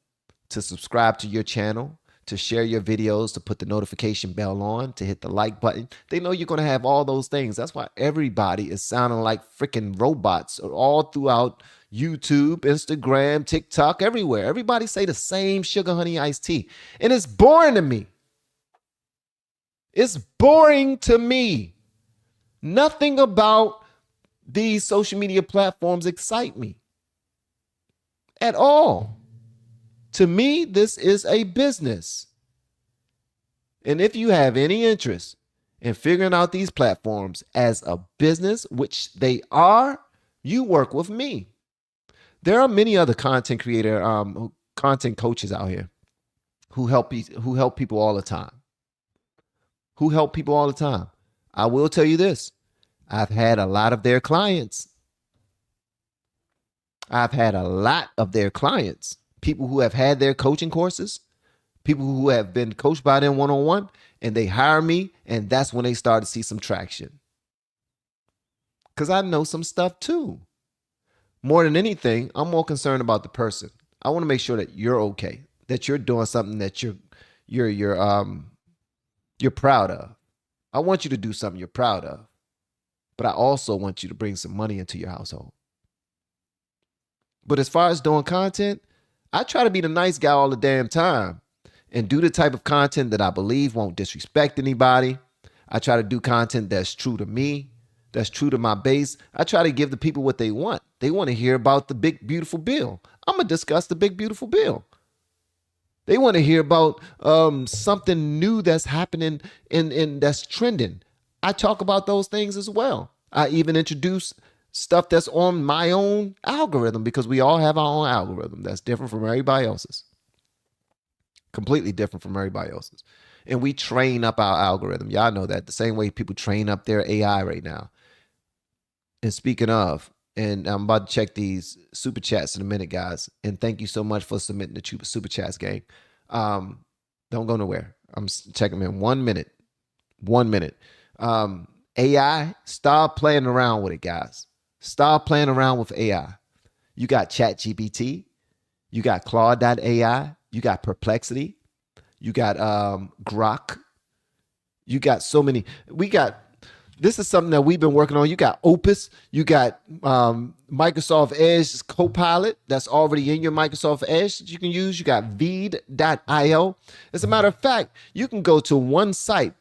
to subscribe to your channel, to share your videos, to put the notification bell on, to hit the like button. They know you're going to have all those things. That's why everybody is sounding like freaking robots all throughout YouTube, Instagram, TikTok, everywhere. Everybody say the same sugar honey iced tea. And it's boring to me. It's boring to me. Nothing about these social media platforms excite me at all. To me, this is a business. And if you have any interest in figuring out these platforms as a business, which they are, you work with me. There are many other content coaches out here who help people all the time. Who help people all the time. I will tell you this. I've had a lot of their clients. People who have had their coaching courses, people who have been coached by them one-on-one, and they hire me, and that's when they start to see some traction. Because I know some stuff too. More than anything, I'm more concerned about the person. I want to make sure that you're okay, that you're doing something that you're proud of. I want you to do something you're proud of, but I also want you to bring some money into your household. But as far as doing content, I try to be the nice guy all the damn time and do the type of content that I believe won't disrespect anybody. I try to do content that's true to me, that's true to my base. I try to give the people what they want. They want to hear about the big, beautiful bill. I'm going to discuss the big, beautiful bill. They want to hear about something new that's happening and that's trending. I talk about those things as well. I even introduce stuff that's on my own algorithm, because we all have our own algorithm that's different from everybody else's. Completely different from everybody else's. And we train up our algorithm. Y'all know that. The same way people train up their AI right now. And speaking of, and I'm about to check these super chats in a minute, guys. And thank you so much for submitting the super chats, gang. Don't go nowhere. I'm checking them in 1 minute. 1 minute. AI, stop playing around with it, guys. Stop playing around with AI. You got ChatGPT. You got Claude.ai. You got Perplexity. You got Grok. You got so many. This is something that we've been working on. You got Opus. You got Microsoft Edge Copilot that's already in your Microsoft Edge that you can use. You got Veed.io. As a matter of fact, you can go to one site.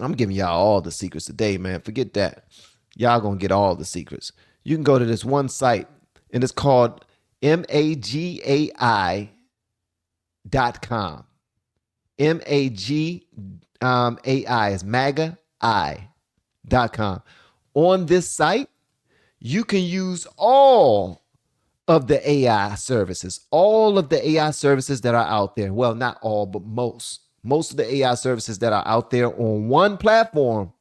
I'm giving y'all all the secrets today, man. Forget that. Y'all gonna get all the secrets. You can go to this one site, and it's called magai.com. MAGAI is MAGA.com. On this site, you can use all of the AI services, all of the AI services that are out there. Well, not all, but most of the AI services that are out there on one platform.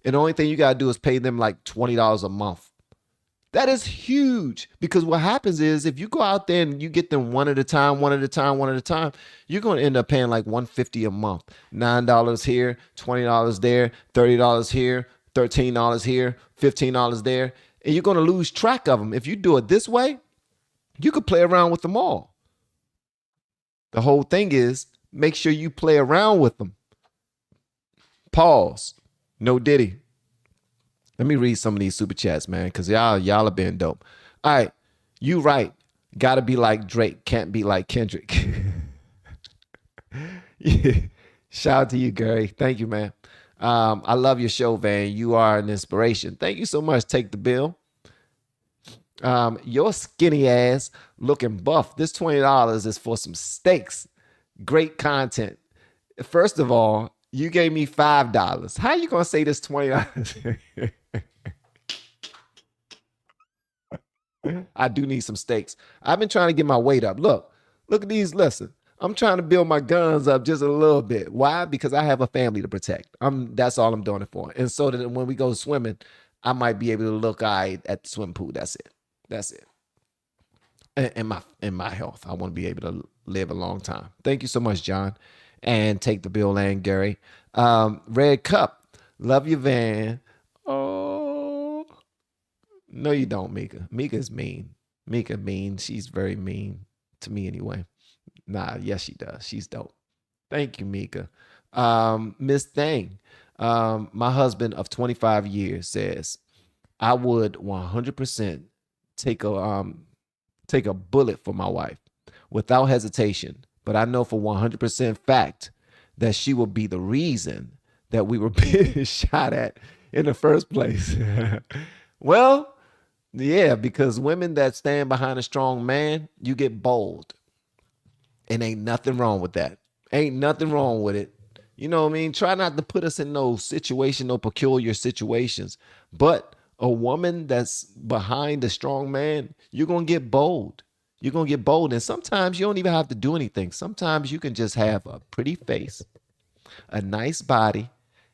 And the only thing you got to do is pay them like $20 a month. That is huge, because what happens is if you go out there and you get them one at a time, you're going to end up paying like $150 a month. $9 here, $20 there, $30 here, $13 here, $15 there. And you're going to lose track of them. If you do it this way, you could play around with them all. The whole thing is make sure you play around with them. Pause. No Diddy. Let me read some of these super chats, man, because y'all are being dope. All right. You right. Gotta be like Drake. Can't be like Kendrick. Yeah. Shout out to you, Gary. Thank you, man. I love your show, Van. You are an inspiration. Thank you so much. Take the bill. Your skinny ass looking buff. This $20 is for some steaks. Great content. First of all, you gave me $5. How you gonna say this $20? I do need some steaks. I've been trying to get my weight up. Look at these. Listen, I'm trying to build my guns up just a little bit. Why? Because I have a family to protect. That's all I'm doing it for. And so that when we go swimming, I might be able to look at the swim pool. That's it. And my health. I want to be able to live a long time. Thank you so much, John. And take the bill, and Gary. Red Cup. Love you, Van. Oh. No, you don't, Mika. Mika's mean. Mika mean. She's very mean to me anyway. Nah, yes, she does. She's dope. Thank you, Mika. Miss Thang. My husband of 25 years says, I would 100% take a bullet for my wife without hesitation. But I know for 100% fact that she will be the reason that we were being shot at in the first place? Well, yeah, because women that stand behind a strong man, you get bold. And ain't nothing wrong with that. Ain't nothing wrong with it. You know what I mean? Try not to put us in no situation, no peculiar situations. But a woman that's behind a strong man, you're going to get bold. You're going to get bold. And sometimes you don't even have to do anything. Sometimes you can just have a pretty face, a nice body,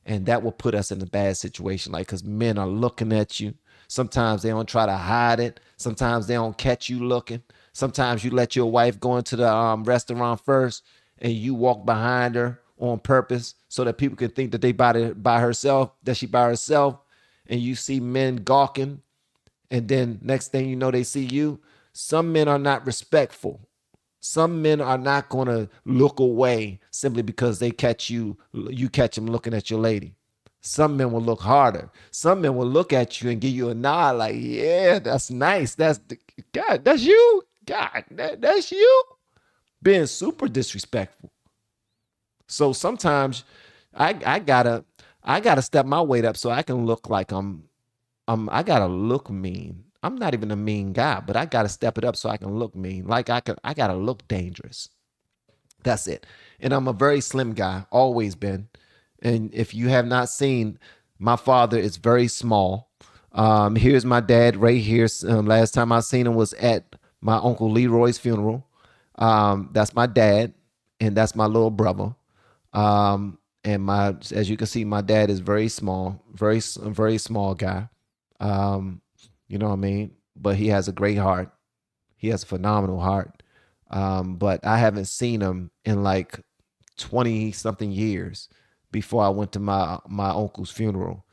and that will put us in a bad situation. Like, because men are looking at you. Sometimes they don't try to hide it. Sometimes they don't catch you looking. Sometimes you let your wife go into the restaurant first and you walk behind her on purpose so that people can think that they by herself, that she by herself. And you see men gawking. And then next thing you know, they see you. Some men are not respectful. Some men are not going to look away simply because they catch you catch them looking at your lady. Some men will look harder. Some men will look at you and give you a nod like, yeah, that's nice. God, that's you. God, that's you. Being super disrespectful. So sometimes I gotta step my weight up so I can look like I gotta look mean. I'm not even a mean guy, but I gotta step it up so I can look mean. Like I gotta look dangerous. That's it. And I'm a very slim guy, always been. And if you have not seen, my father is very small. Here's my dad right here. Last time I seen him was at my Uncle Leroy's funeral. That's my dad, and that's my little brother. As you can see, my dad is very small, very small guy. You know what I mean? But he has a great heart. He has a phenomenal heart. But I haven't seen him in like 20 something years before I went to my uncle's funeral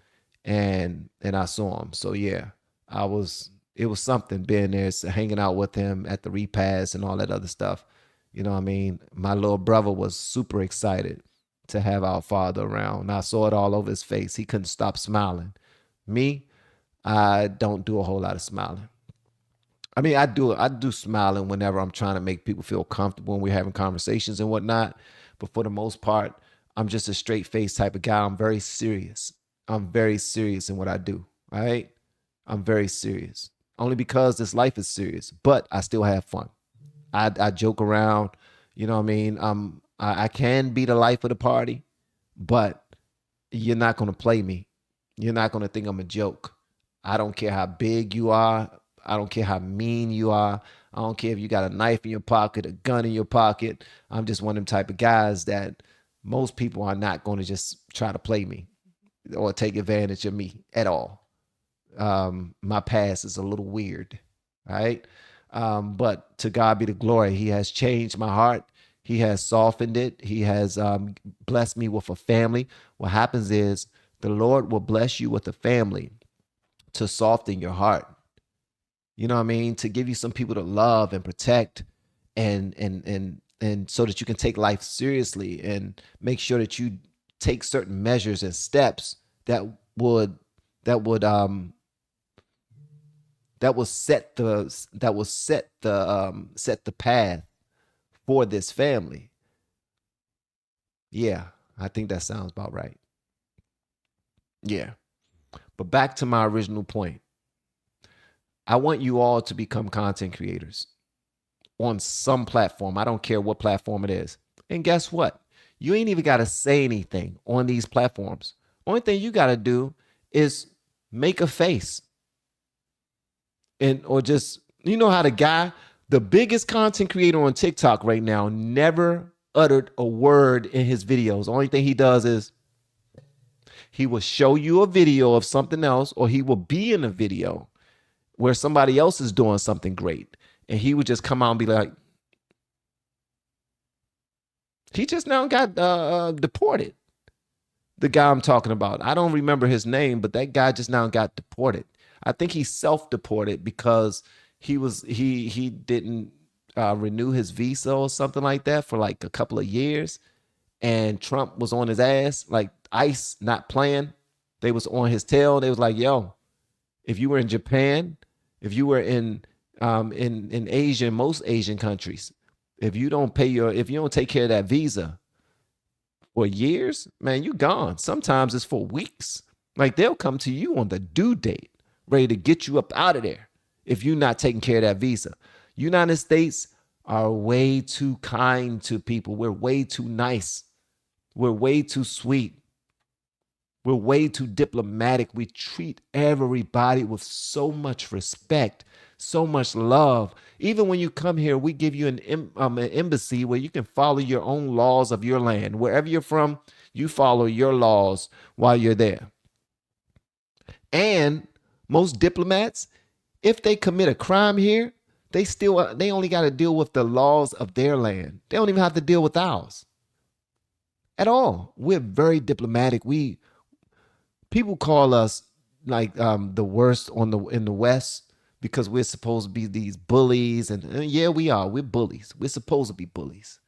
and I saw him. So yeah, it was something being there, hanging out with him at the repast and all that other stuff. You know what I mean? My little brother was super excited to have our father around. And I saw it all over his face. He couldn't stop smiling. Me, I don't do a whole lot of smiling. I mean, I do smiling whenever I'm trying to make people feel comfortable and we're having conversations and whatnot. But for the most part, I'm just a straight face type of guy. I'm very serious. I'm very serious in what I do. All right. I'm very serious. Only because this life is serious, but I still have fun. I joke around, you know what I mean? I can be the life of the party, but you're not going to play me. You're not going to think I'm a joke. I don't care how big you are. I don't care how mean you are. I don't care if you got a knife in your pocket, a gun in your pocket. I'm just one of them type of guys that most people are not going to just try to play me or take advantage of me at all. My past is a little weird, right? But to God be the glory. He has changed my heart. He has softened it. He has blessed me with a family. What happens is the Lord will bless you with a family to soften your heart. You know what I mean? To give you some people to love and protect and so that you can take life seriously and make sure that you take certain measures and steps that would that would set the path for this family. Yeah, I think that sounds about right. Yeah. But back to my original point. I want you all to become content creators on some platform. I don't care what platform it is. And guess what? You ain't even got to say anything on these platforms. Only thing you got to do is make a face. And or just, you know how the biggest content creator on TikTok right now never uttered a word in his videos. The only thing he does is he will show you a video of something else, or he will be in a video where somebody else is doing something great. And he would just come out and be like, he just now got deported. The guy I'm talking about. I don't remember his name, but that guy just now got deported. I think he self-deported because he didn't renew his visa or something like that for like a couple of years. And Trump was on his ass, like ICE not playing. They was on his tail. They was like, yo, if you were in Japan, if you were in Asia, most Asian countries, if you don't take care of that visa, for years, man, you gone. Sometimes it's for weeks. Like they'll come to you on the due date, ready to get you up out of there if you're not taking care of that visa. United States are way too kind to people. We're way too nice. We're way too sweet. We're way too diplomatic. We treat everybody with so much respect, so much love. Even when you come here, we give you an embassy where you can follow your own laws of your land. Wherever you're from, you follow your laws while you're there. And most diplomats, if they commit a crime here, they only got to deal with the laws of their land. They don't even have to deal with ours at all. We're very diplomatic. People call us like the worst in the West because we're supposed to be these bullies, and yeah, we are. We're bullies. We're supposed to be bullies.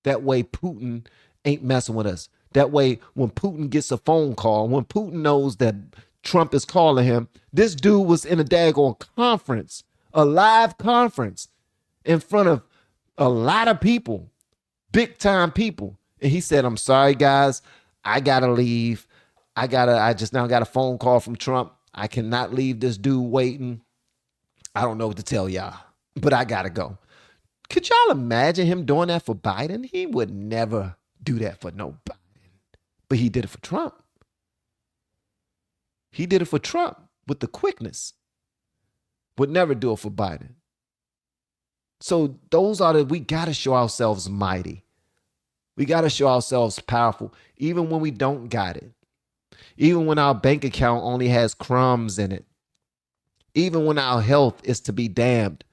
That way, Putin ain't messing with us. That way, when Putin gets a phone call, when Putin knows that Trump is calling him, this dude was in a daggone conference, a live conference, in front of a lot of people, big time people, and he said, "I'm sorry, guys, I gotta leave. I just now got a phone call from Trump. I cannot leave this dude waiting. I don't know what to tell y'all, but I gotta go." Could y'all imagine him doing that for Biden? He would never do that for no Biden, but he did it for Trump. He did it for Trump with the quickness. Would never do it for Biden. So we gotta show ourselves mighty. We gotta show ourselves powerful, even when we don't got it. Even when our bank account only has crumbs in it. Even when our health is to be damned,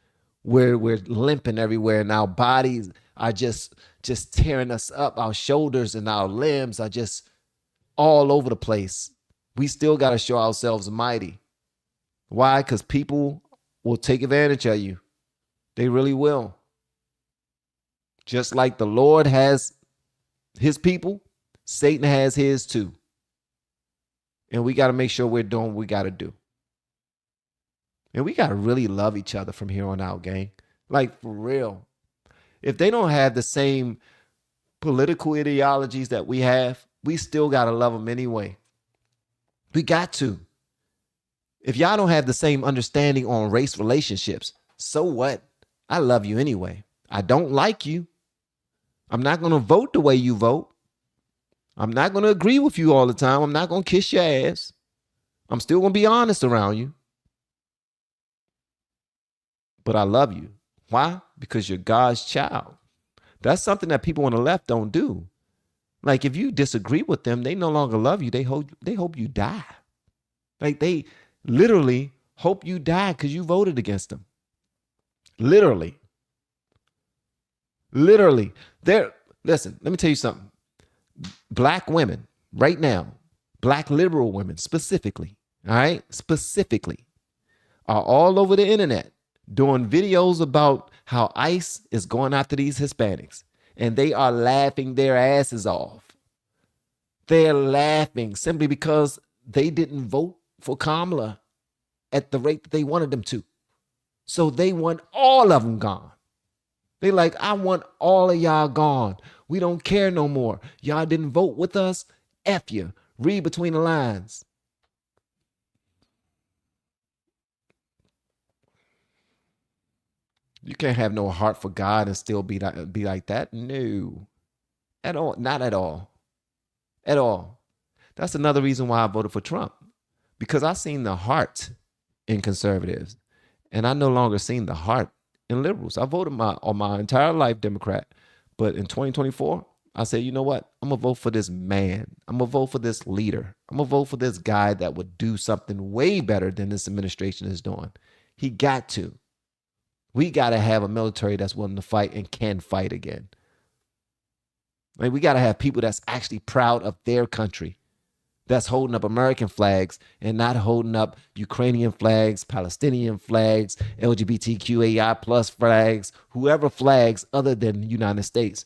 where we're limping everywhere and our bodies are just tearing us up. Our shoulders and our limbs are just all over the place. We still got to show ourselves mighty. Why? Because people will take advantage of you. They really will. Just like the Lord has his people, Satan has his too. And we got to make sure we're doing what we got to do. And we got to really love each other from here on out, gang. Like, for real. If they don't have the same political ideologies that we have, we still got to love them anyway. We got to. If y'all don't have the same understanding on race relationships, so what? I love you anyway. I don't like you. I'm not going to vote the way you vote. I'm not going to agree with you all the time. I'm not going to kiss your ass. I'm still going to be honest around you. But I love you. Why? Because you're God's child. That's something that people on the left don't do. Like, if you disagree with them, they no longer love you. They hope you die. Like, they literally hope you die because you voted against them. Literally. Listen, let me tell you something. Black women right now, black liberal women specifically, all right, are all over the internet doing videos about how ICE is going after these Hispanics, and they are laughing their asses off. They're laughing simply because they didn't vote for Kamala at the rate that they wanted them to. So they want all of them gone. They like, I want all of y'all gone. We don't care no more. Y'all didn't vote with us. F you. Read between the lines. You can't have no heart for God and still be like that. No. At all. Not at all. At all. That's another reason why I voted for Trump. Because I seen the heart in conservatives. And I no longer seen the heart in liberals. I voted all my entire life Democrat. But in 2024, I said, you know what? I'm going to vote for this man. I'm going to vote for this leader. I'm going to vote for this guy that would do something way better than this administration is doing. He got to. We got to have a military that's willing to fight and can fight again. Like, we got to have people that's actually proud of their country, that's holding up American flags and not holding up Ukrainian flags, Palestinian flags, LGBTQAI plus flags, whoever flags other than the United States.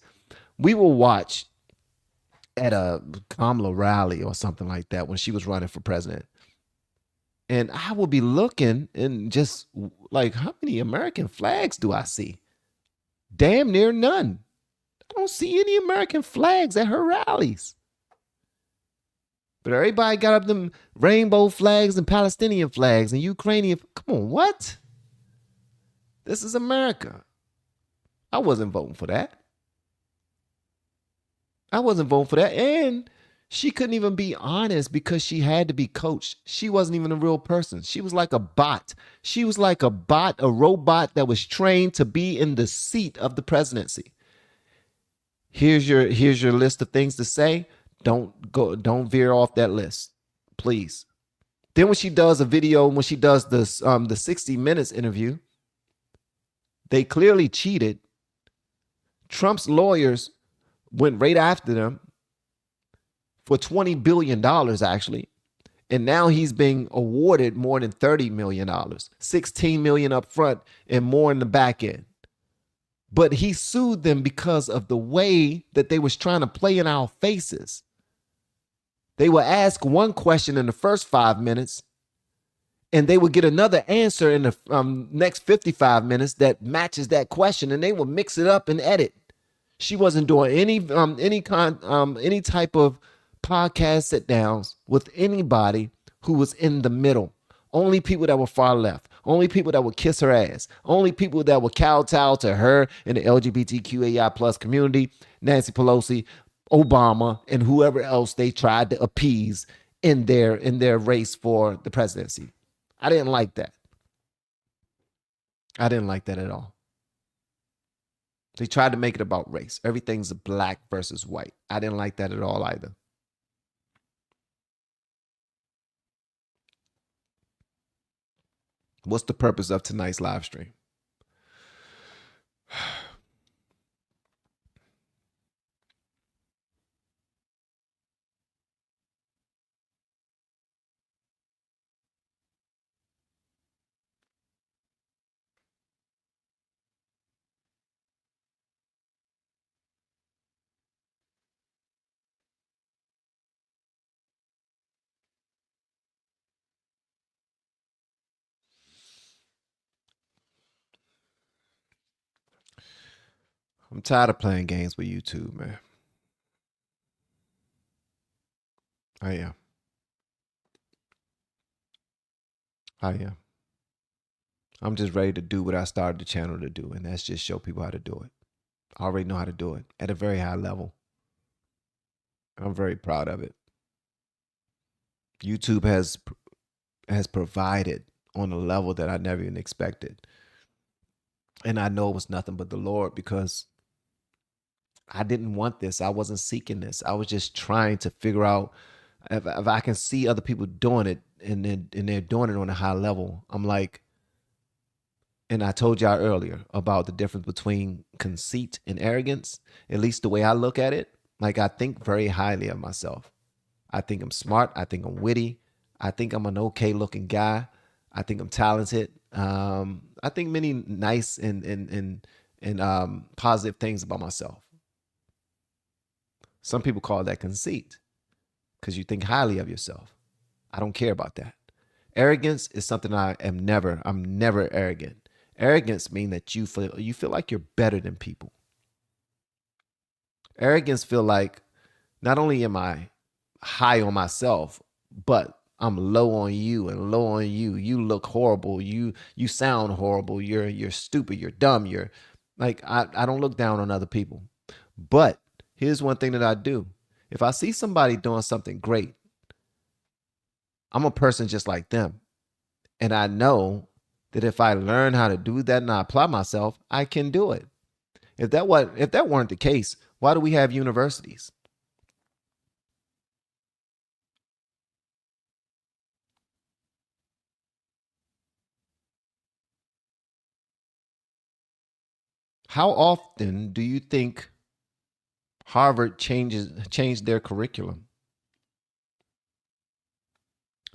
We will watch at a Kamala rally or something like that when she was running for president. And I will be looking and just like, how many American flags do I see? Damn near none. I don't see any American flags at her rallies. But everybody got up them rainbow flags and Palestinian flags and Ukrainian. Come on, what? This is America. I wasn't voting for that. I wasn't voting for that. And she couldn't even be honest because she had to be coached. She wasn't even a real person. She was like a bot. She was like a bot, a robot that was trained to be in the seat of the presidency. Here's your list of things to say. Don't veer off that list, please. Then when she does a video, when she does this the 60 Minutes interview, they clearly cheated. Trump's lawyers went right after them for $20 billion, actually. And now he's being awarded more than $30 million, $16 million up front and more in the back end. But he sued them because of the way that they was trying to play in our faces. They would ask one question in the first 5 minutes, and they would get another answer in the next 55 minutes that matches that question, and they would mix it up and edit. She wasn't doing any type of podcast sit downs with anybody who was in the middle. Only people that were far left. Only people that would kiss her ass. Only people that would kowtow to her in the LGBTQAI plus community, Nancy Pelosi, Obama, and whoever else they tried to appease in their race for the presidency. I didn't like that. I didn't like that at all. They tried to make it about race. Everything's black versus white. I didn't like that at all either. What's the purpose of tonight's live stream? I'm tired of playing games with YouTube, man. I am. I am. I'm just ready to do what I started the channel to do, and that's just show people how to do it. I already know how to do it at a very high level. I'm very proud of it. YouTube has provided on a level that I never even expected. And I know it was nothing but the Lord, because I didn't want this. I wasn't seeking this. I was just trying to figure out if I can see other people doing it and they're doing it on a high level. I'm like, and I told y'all earlier about the difference between conceit and arrogance. At least the way I look at it, like I think very highly of myself. I think I'm smart. I think I'm witty. I think I'm an okay looking guy. I think I'm talented. I think many nice and positive things about myself. Some people call that conceit because you think highly of yourself. I don't care about that. Arrogance is something I'm never arrogant. Arrogance means that you feel like you're better than people. Arrogance feel like not only am I high on myself, but I'm low on you and low on you. You look horrible. You sound horrible. You're stupid. You're dumb. You're like, I don't look down on other people. But here's one thing that I do. If I see somebody doing something great, I'm a person just like them. And I know that if I learn how to do that and I apply myself, I can do it. If that weren't the case, why do we have universities? How often do you think Harvard changed their curriculum?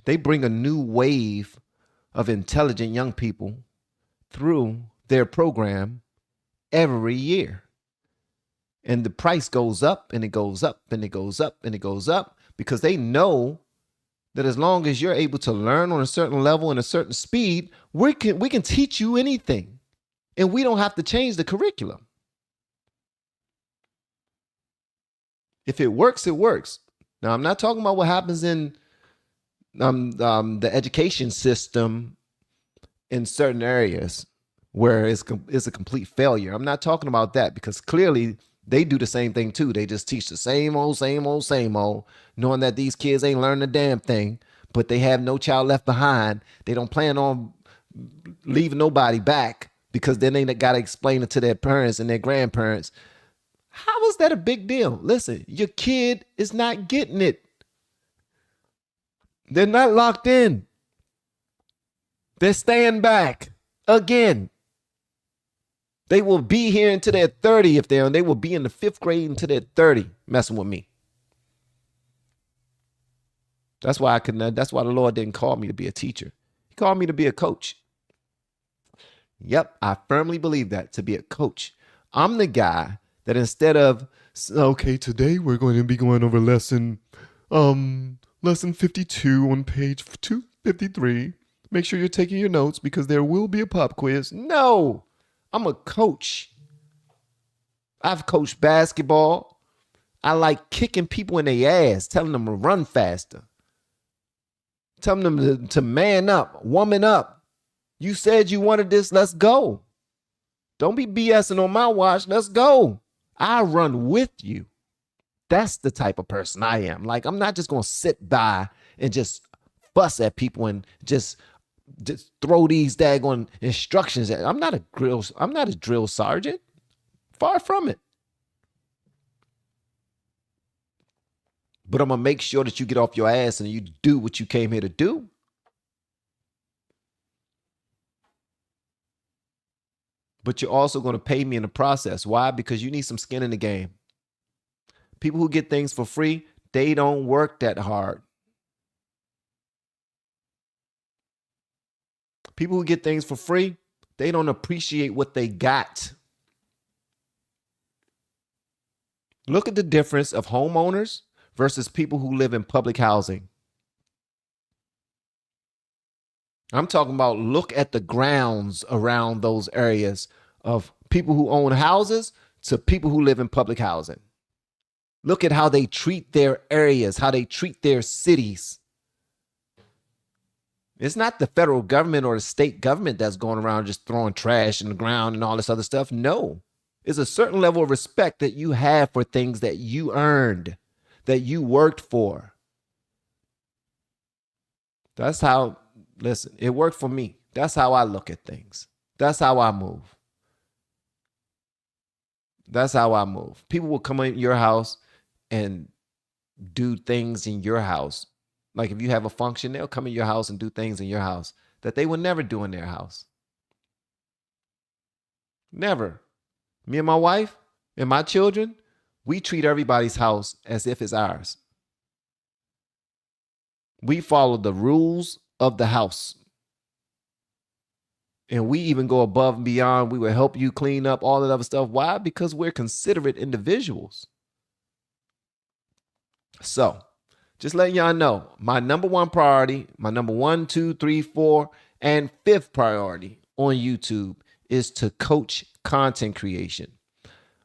They bring a new wave of intelligent young people through their program every year. And the price goes up and it goes up and it goes up and it goes up, because they know that as long as you're able to learn on a certain level and a certain speed, we can teach you anything. And we don't have to change the curriculum. If it works, it works. Now, I'm not talking about what happens in the education system in certain areas where it's a complete failure. I'm not talking about that, because clearly they do the same thing too. They just teach the same old, same old, same old, knowing that these kids ain't learning a damn thing, but they have no child left behind. They don't plan on leaving nobody back, because then they got to explain it to their parents and their grandparents. How is that a big deal? Listen, your kid is not getting it. They're not locked in. They're staying back again. They will be here until they're 30 if they will be in the 5th grade until they're 30 messing with me. That's why that's why the Lord didn't call me to be a teacher. He called me to be a coach. Yep, I firmly believe that, to be a coach. I'm the guy that instead of, okay, today we're going to be going over lesson 52 on page 253. Make sure you're taking your notes because there will be a pop quiz. No, I'm a coach. I've coached basketball. I like kicking people in their ass, telling them to run faster, telling them to man up, woman up. You said you wanted this. Let's go. Don't be BSing on my watch. Let's go. I run with you. That's the type of person I am. Like, I'm not just going to sit by and just fuss at people and just throw these daggone instructions at. I'm not a drill sergeant. Far from it. But I'm going to make sure that you get off your ass and you do what you came here to do. But you're also going to pay me in the process. Why? Because you need some skin in the game. People who get things for free, they don't work that hard. People who get things for free, they don't appreciate what they got. Look at the difference of homeowners versus people who live in public housing. I'm talking about, look at the grounds around those areas of people who own houses to people who live in public housing. Look at how they treat their areas, how they treat their cities. It's not the federal government or the state government that's going around just throwing trash in the ground and all this other stuff. No, it's a certain level of respect that you have for things that you earned, that you worked for. That's how, listen, it worked for me. That's how I look at things. That's how I move. That's how I move. People will come in your house and do things in your house. Like if you have a function, they'll come in your house and do things in your house that they would never do in their house. Never. Me and my wife and my children, we treat everybody's house as if it's ours. We follow the rules of the house. And we even go above and beyond. We will help you clean up all that other stuff. Why? Because we're considerate individuals. So, just letting y'all know, my number one priority, my number 1, 2, 3, 4, and 5th priority on YouTube is to coach content creation.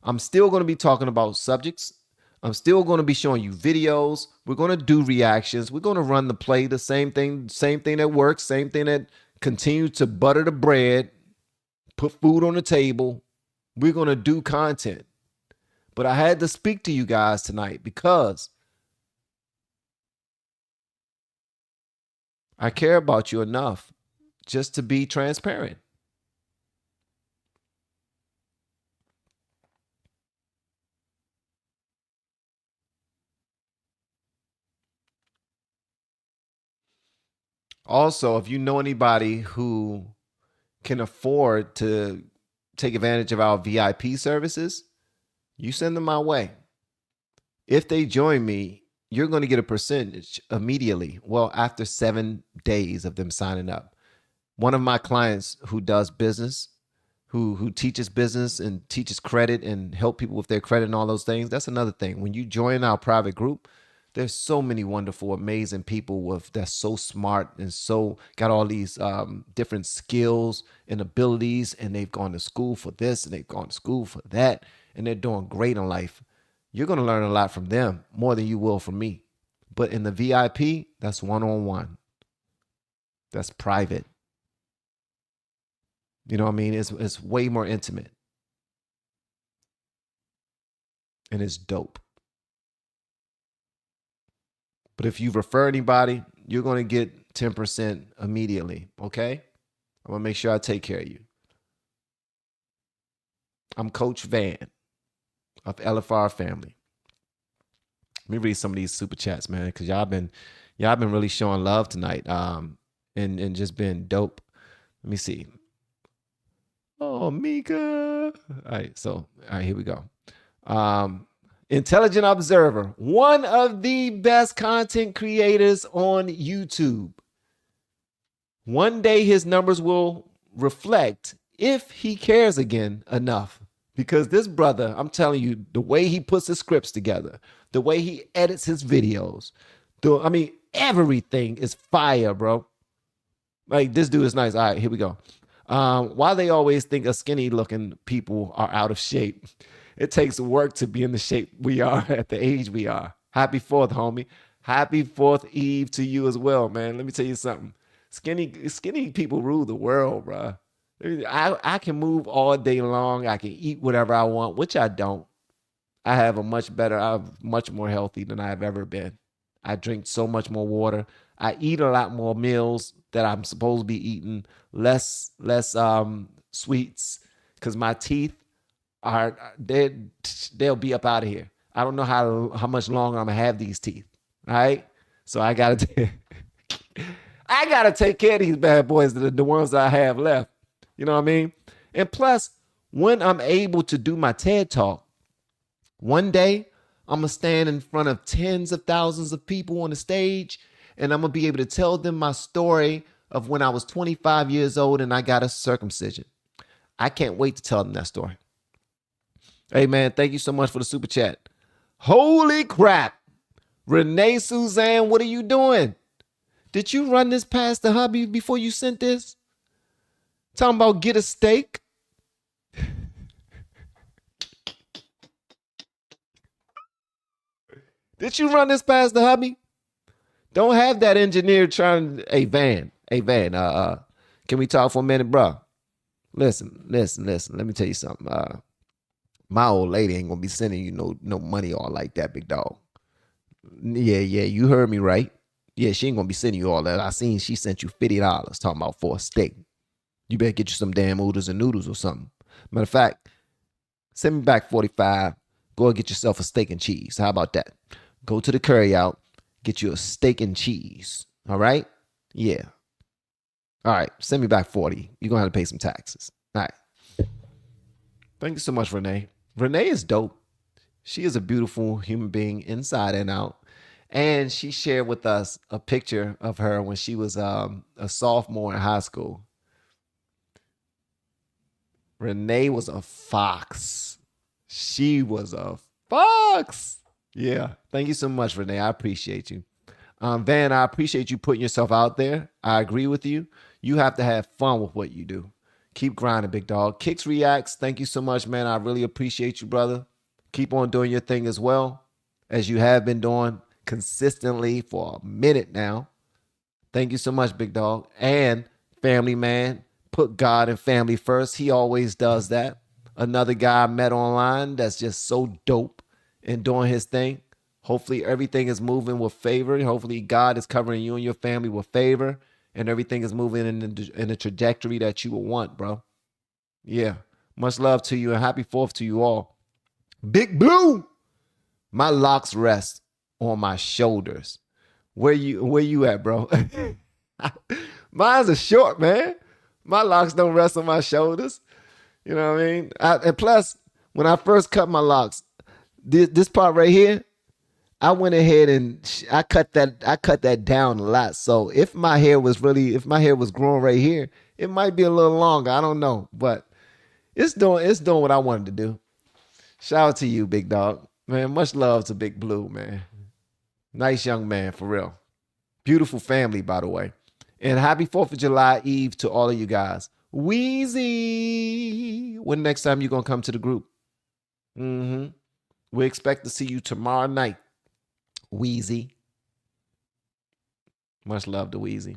I'm still going to be talking about subjects. I'm still going to be showing you videos. We're going to do reactions. We're going to run the play, the same thing that works, same thing that continues to butter the bread, put food on the table. We're going to do content. But I had to speak to you guys tonight because I care about you enough just to be transparent. Also, if you know anybody who can afford to take advantage of our VIP services, you send them my way. If they join me, you're going to get a percentage immediately. Well, after 7 days of them signing up. One of my clients who does business, who teaches business and teaches credit and help people with their credit and all those things, that's another thing. When you join our private group, there's so many wonderful, amazing people that's so smart and so got all these different skills and abilities, and they've gone to school for this and they've gone to school for that, and they're doing great in life. you're going to learn a lot from them more than you will from me. But in the VIP, that's one-on-one. That's private. You know what I mean? It's way more intimate. And it's dope. But if you refer anybody, you're going to get 10% immediately. Okay? I'm going to make sure I take care of you. I'm Coach Van of LFR Family. Let me read some of these super chats, man, because y'all been really showing love tonight. And just been dope. Let me see. Oh, Mika. All right, here we go. Intelligent Observer, one of the best content creators on YouTube. One day his numbers will reflect if he cares again enough. Because this brother, I'm telling you, the way he puts his scripts together, the way he edits his videos, everything is fire, bro. Like, this dude is nice. All right, here we go. Why they always think a skinny looking people are out of shape. It takes work to be in the shape we are at the age we are. Happy 4th, homie. Happy 4th Eve to you as well, man. Let me tell you something. Skinny people rule the world, bro. I can move all day long. I can eat whatever I want, which I don't. I'm much more healthy than I've ever been. I drink so much more water. I eat a lot more meals that I'm supposed to be eating. Less sweets, because my teeth they'll be up out of here. I don't know how much longer I'm gonna have these teeth. All right, so I gotta take care of these bad boys, the ones that I have left. You know what I mean? And plus, when I'm able to do my TED Talk, one day I'm gonna stand in front of tens of thousands of people on the stage, and I'm gonna be able to tell them my story of when I was 25 years old and I got a circumcision. I can't wait to tell them that story. Hey, man, thank you so much for the super chat. Holy crap. Renee Suzanne, what are you doing? Did you run this past the hubby before you sent this? Talking about get a steak? Did you run this past the hubby? Don't have that engineer trying. Hey, Van, can we talk for a minute, bro? Listen. Let me tell you something. My old lady ain't gonna be sending you no money all like that, big dog. Yeah, you heard me right. Yeah, she ain't gonna be sending you all that. I seen she sent you $50 talking about for a steak. You better get you some damn oodles and noodles or something. Matter of fact, send me back 45. Go and get yourself a steak and cheese. How about that? Go to the curry out, get you a steak and cheese. All right? Yeah. All right, send me back 40. You're gonna have to pay some taxes. All right. Thank you so much, Renee. Renee is dope. She is a beautiful human being inside and out. And she shared with us a picture of her when she was a sophomore in high school. Renee was a fox. She was a fox. Yeah. Thank you so much, Renee. I appreciate you. Van, I appreciate you putting yourself out there. I agree with you. You have to have fun with what you do. Keep grinding, big dog. Kicks Reacts, thank you so much, man. I really appreciate you, brother. Keep on doing your thing as well, as you have been doing consistently for a minute now. Thank you so much, big dog. And Family Man, put God and family first. He always does that. Another guy I met online that's just so dope and doing his thing. Hopefully everything is moving with favor. Hopefully God is covering you and your family with favor. And everything is moving in the trajectory that you would want, bro. Yeah. Much love to you and happy 4th to you all. Big Blue. My locks rest on my shoulders. Where you at, bro? Mine's a short, man. My locks don't rest on my shoulders. You know what I mean? And plus, when I first cut my locks, this part right here, I went ahead and I cut that down a lot. So if my hair was growing right here, it might be a little longer. I don't know, but it's doing what I wanted to do. Shout out to you, big dog, man. Much love to Big Blue, man. Nice young man, for real. Beautiful family, by the way. And happy 4th of July Eve to all of you guys. Wheezy, when next time you gonna come to the group? We expect to see you tomorrow night, Wheezy. Much love to Wheezy.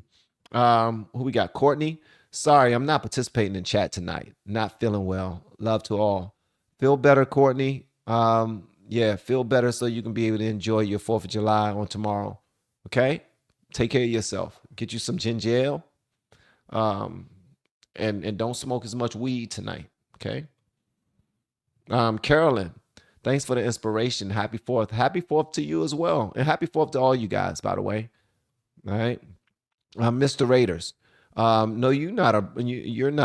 Who we got? Courtney. Sorry, I'm not participating in chat tonight. Not feeling well. Love to all. Feel better, Courtney. Yeah, feel better so you can be able to enjoy your 4th of July on tomorrow. Okay? Take care of yourself. Get you some ginger ale. And don't smoke as much weed tonight. Okay? Carolyn, thanks for the inspiration. Happy 4th. Happy 4th to you as well. And happy 4th to all you guys, by the way. All right. Mr. Raiders. No, you're not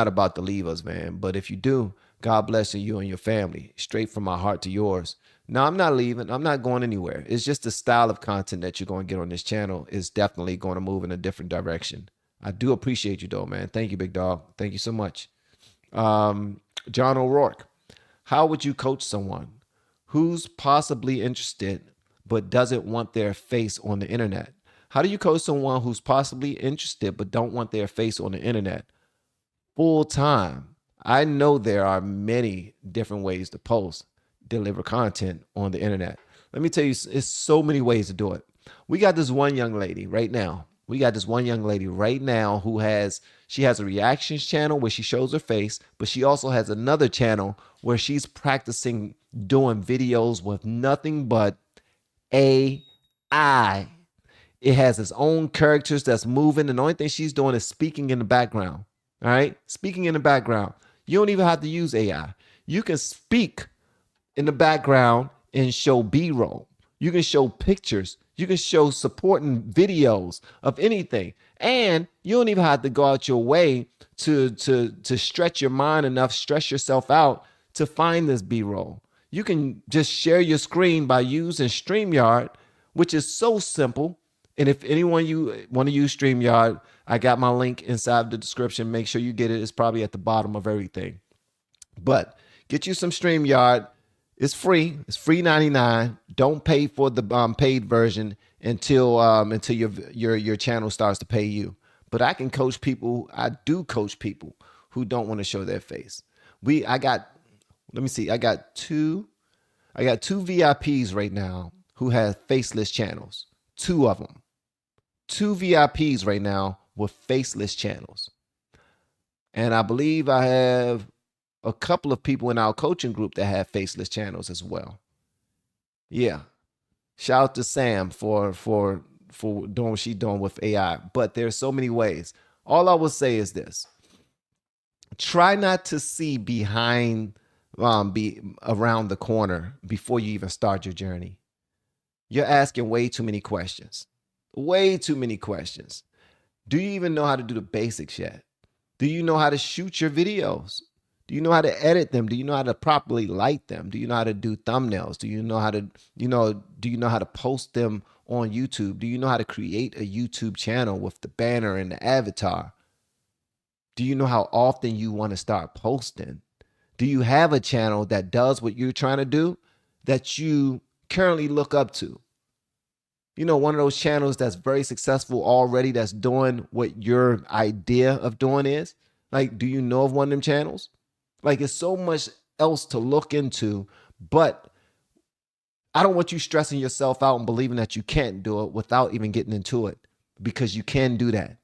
about to leave us, man. But if you do, God bless you and your family. Straight from my heart to yours. No, I'm not leaving. I'm not going anywhere. It's just the style of content that you're going to get on this channel is definitely going to move in a different direction. I do appreciate you though, man. Thank you, big dog. Thank you so much. John O'Rourke. How would you coach someone who's possibly interested but doesn't want their face on the internet? How do you coach someone who's possibly interested but don't want their face on the internet full time? I know there are many different ways to post, deliver content on the internet. Let me tell you, it's so many ways to do it. We got this one young lady right now. She has a reactions channel where she shows her face, but she also has another channel where she's practicing doing videos with nothing but AI. It has its own characters that's moving. And the only thing she's doing is speaking in the background. All right. Speaking in the background. You don't even have to use AI. You can speak in the background and show B-roll. You can show pictures. You can show supporting videos of anything. And you don't even have to go out your way to stretch your mind enough, stress yourself out to find this B-roll. You can just share your screen by using StreamYard, which is so simple. And if anyone you want to use StreamYard, I got my link inside the description. Make sure you get it. It's probably at the bottom of everything. But get you some StreamYard. It's free. It's free 99. Don't pay for the paid version until your channel starts to pay you. But I can coach people. I do coach people who don't want to show their face. I got two VIPs right now who have faceless channels. Two of them. Two VIPs right now with faceless channels. And I believe I have a couple of people in our coaching group that have faceless channels as well. Yeah. Shout out to Sam for doing what she's doing with AI. But there's so many ways. All I will say is this. Try not to see behind, be around the corner before you even start your journey. You're asking way too many questions. Way too many questions. Do you even know how to do the basics yet? Do you know how to shoot your videos? Do you know how to edit them? Do you know how to properly light them? Do you know how to do thumbnails? Do you know how to post them on YouTube? Do you know how to create a YouTube channel with the banner and the avatar? Do you know how often you want to start posting? Do you have a channel that does what you're trying to do that you currently look up to? You know, one of those channels that's very successful already, that's doing what your idea of doing is. Like, do you know of one of them channels? Like, it's so much else to look into, but I don't want you stressing yourself out and believing that you can't do it without even getting into it, because you can do that.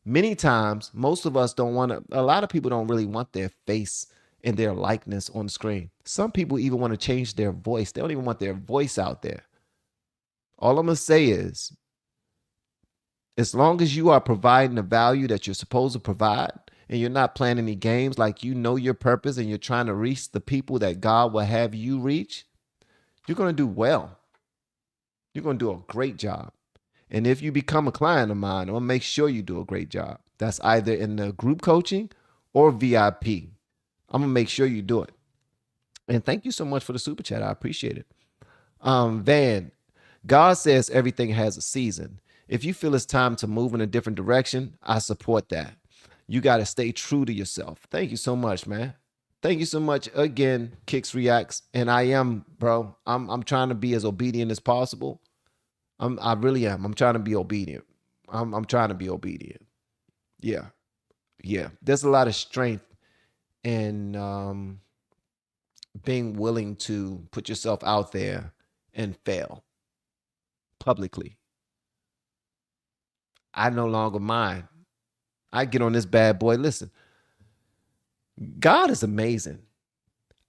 Many times, most of us don't want to, a lot of people don't really want their face and their likeness on the screen. Some people even want to change their voice. They don't even want their voice out there. All I'm going to say is, as long as you are providing the value that you're supposed to provide, and you're not playing any games, like you know your purpose and you're trying to reach the people that God will have you reach, you're going to do well. You're going to do a great job. And if you become a client of mine, I'm going to make sure you do a great job. That's either in the group coaching or VIP. I'm going to make sure you do it. And thank you so much for the super chat. I appreciate it. Van, God says everything has a season. If you feel it's time to move in a different direction, I support that. You got to stay true to yourself. Thank you so much, man. Thank you so much again, Kicks Reacts. And I am, bro. I'm trying to be as obedient as possible. I really am. I'm trying to be obedient. I'm trying to be obedient. Yeah. Yeah. There's a lot of strength in being willing to put yourself out there and fail publicly. I no longer mind. I get on this bad boy. Listen, God is amazing.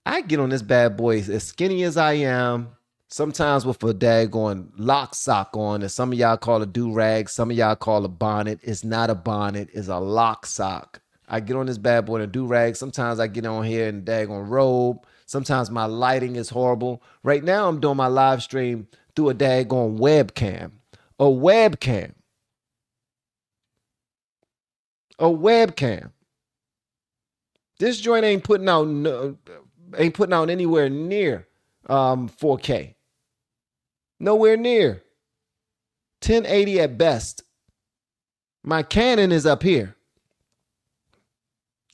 I get on this bad boy as skinny as I am, sometimes with a daggone lock sock on, and some of y'all call a do-rag, some of y'all call a bonnet. It's not a bonnet, it's a lock sock. I get on this bad boy in a do-rag. Sometimes I get on here in a daggone robe. Sometimes my lighting is horrible. Right now I'm doing my live stream through a daggone webcam. A webcam. A webcam. This joint ain't putting out anywhere near 4K. Nowhere near. 1080 at best. My Canon is up here.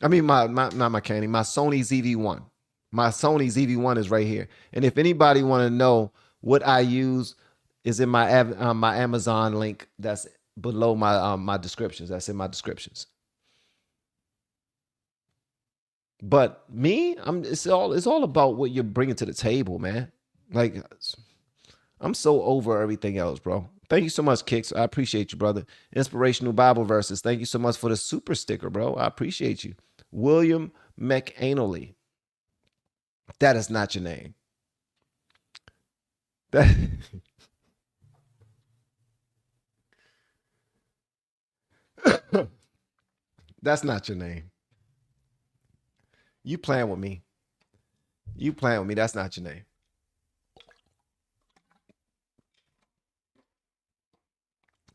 I mean, not my Canon, my Sony ZV-1. My Sony ZV-1 is right here. And if anybody want to know what I use, is in my my Amazon link that's below my my descriptions. That's in my descriptions. But me, it's all about what you're bringing to the table, man. Like, I'm so over everything else, bro. Thank you so much, Kicks. I appreciate you, brother. Inspirational Bible verses. Thank you so much for the super sticker, bro. I appreciate you. William McAnally. That is not your name. That That's not your name. You playing with me. You playing with me. That's not your name.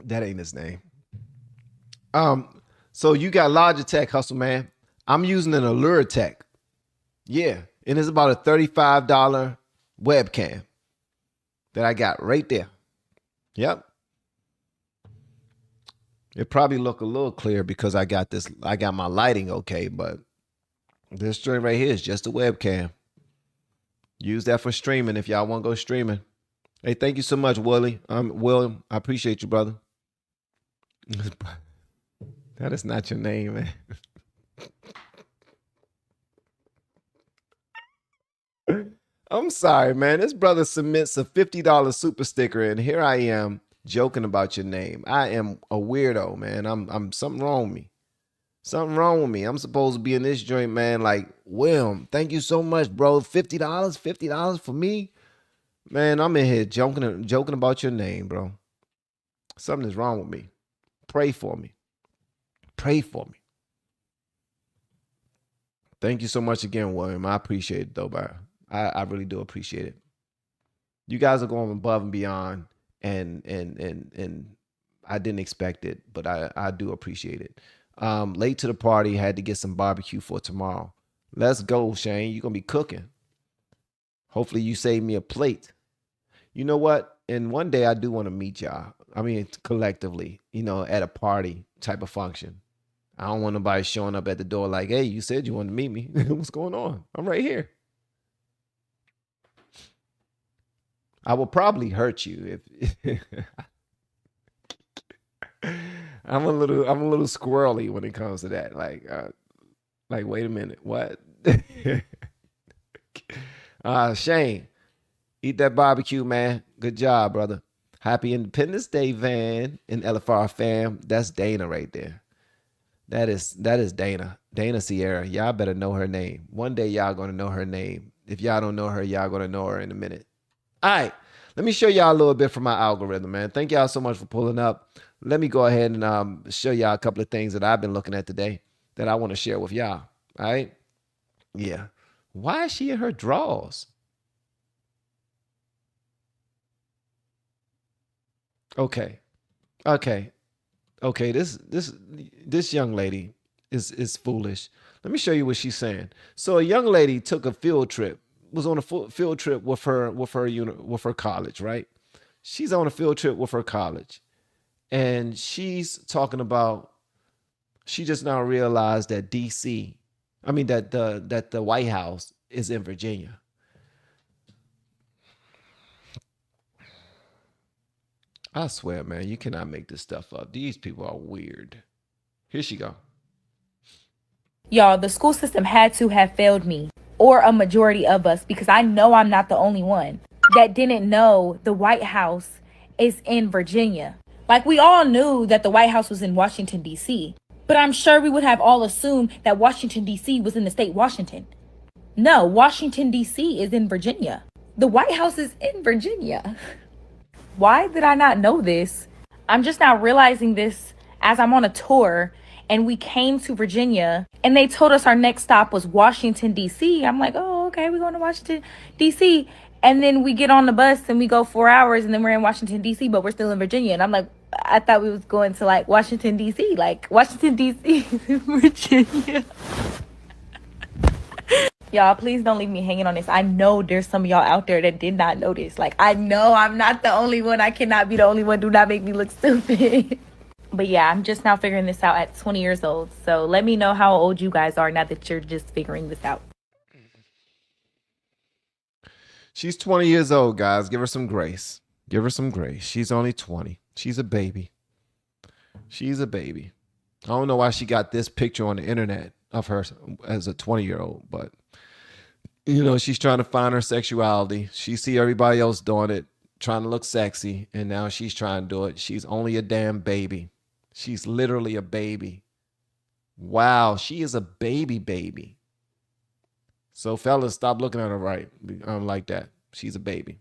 That ain't his name. So you got Logitech, Hustle Man. I'm using an Allure Tech. Yeah. And it's about a $35 webcam that I got right there. Yep. It probably look a little clear because I got my lighting okay, but this joint right here is just a webcam. Use that for streaming if y'all want to go streaming. Hey, thank you so much, Willie. William, I appreciate you, brother. That is not your name, man. I'm sorry, man. This brother submits a $50 super sticker, and here I am joking about your name. I am a weirdo, man. I'm something wrong with me. Something wrong with me. I'm supposed to be in this joint, man. Like, William, thank you so much, bro. $50? $50 for me? Man, I'm in here joking about your name, bro. Something is wrong with me. Pray for me. Pray for me. Thank you so much again, William. I appreciate it, though, bro. I really do appreciate it. You guys are going above and beyond, and I didn't expect it, but I do appreciate it. Late to the party, had to get some barbecue for tomorrow. Let's go, Shane. You're gonna be cooking. Hopefully you save me a plate. You know what? And one day I do want to meet y'all. I mean, collectively, at a party type of function. I don't want nobody showing up at the door like, hey, you said you wanted to meet me. What's going on? I'm right here. I will probably hurt you if I'm a little squirrely when it comes to that. Like, wait a minute, what? Shane, eat that barbecue, man. Good job, brother. Happy Independence Day, Van and LFR fam. That's Dana right there. That is Dana. Dana Sierra. Y'all better know her name. One day y'all gonna know her name. If y'all don't know her, y'all gonna know her in a minute. All right. Let me show y'all a little bit from my algorithm, man. Thank y'all so much for pulling up. Let me go ahead and show y'all a couple of things that I've been looking at today that I want to share with y'all. All right? Yeah. Why is she in her drawers? Okay. This young lady is foolish. Let me show you what she's saying. So a young lady took a field trip, was on a field trip with her college, right? She's on a field trip with her college, and she's talking about she just now realized that DC, I mean that the White House is in Virginia. I swear, man, you cannot make this stuff up. These people are weird. Here she go. Y'all, the school system had to have failed me, or a majority of us, because I know I'm not the only one that didn't know the White House is in Virginia. Like, we all knew that the White House was in Washington, D.C., but I'm sure we would have all assumed that Washington, D.C. was in the state Washington. No, Washington, D.C. is in Virginia. The White House is in Virginia. Why did I not know this? I'm just now realizing this as I'm on a tour and we came to Virginia and they told us our next stop was Washington, D.C. I'm like, oh, okay, we're going to Washington, D.C. And then we get on the bus and we go 4 hours and then we're in Washington, D.C., but we're still in Virginia. And I'm like, I thought we was going to like Washington, D.C. Like, Washington, D.C. is in Virginia. Y'all, please don't leave me hanging on this. I know there's some of y'all out there that did not know this. Like, I know I'm not the only one. I cannot be the only one. Do not make me look stupid. But yeah, I'm just now figuring this out at 20 years old. So let me know how old you guys are now that you're just figuring this out. She's 20 years old, guys. Give her some grace. Give her some grace. She's only 20. She's a baby. She's a baby. I don't know why she got this picture on the internet of her as a 20-year-old, but you know, she's trying to find her sexuality. She see everybody else doing it, trying to look sexy, and now she's trying to do it. She's only a damn baby. She's literally a baby. Wow, she is a baby. So fellas, stop looking at her right. I don't like that. She's a baby.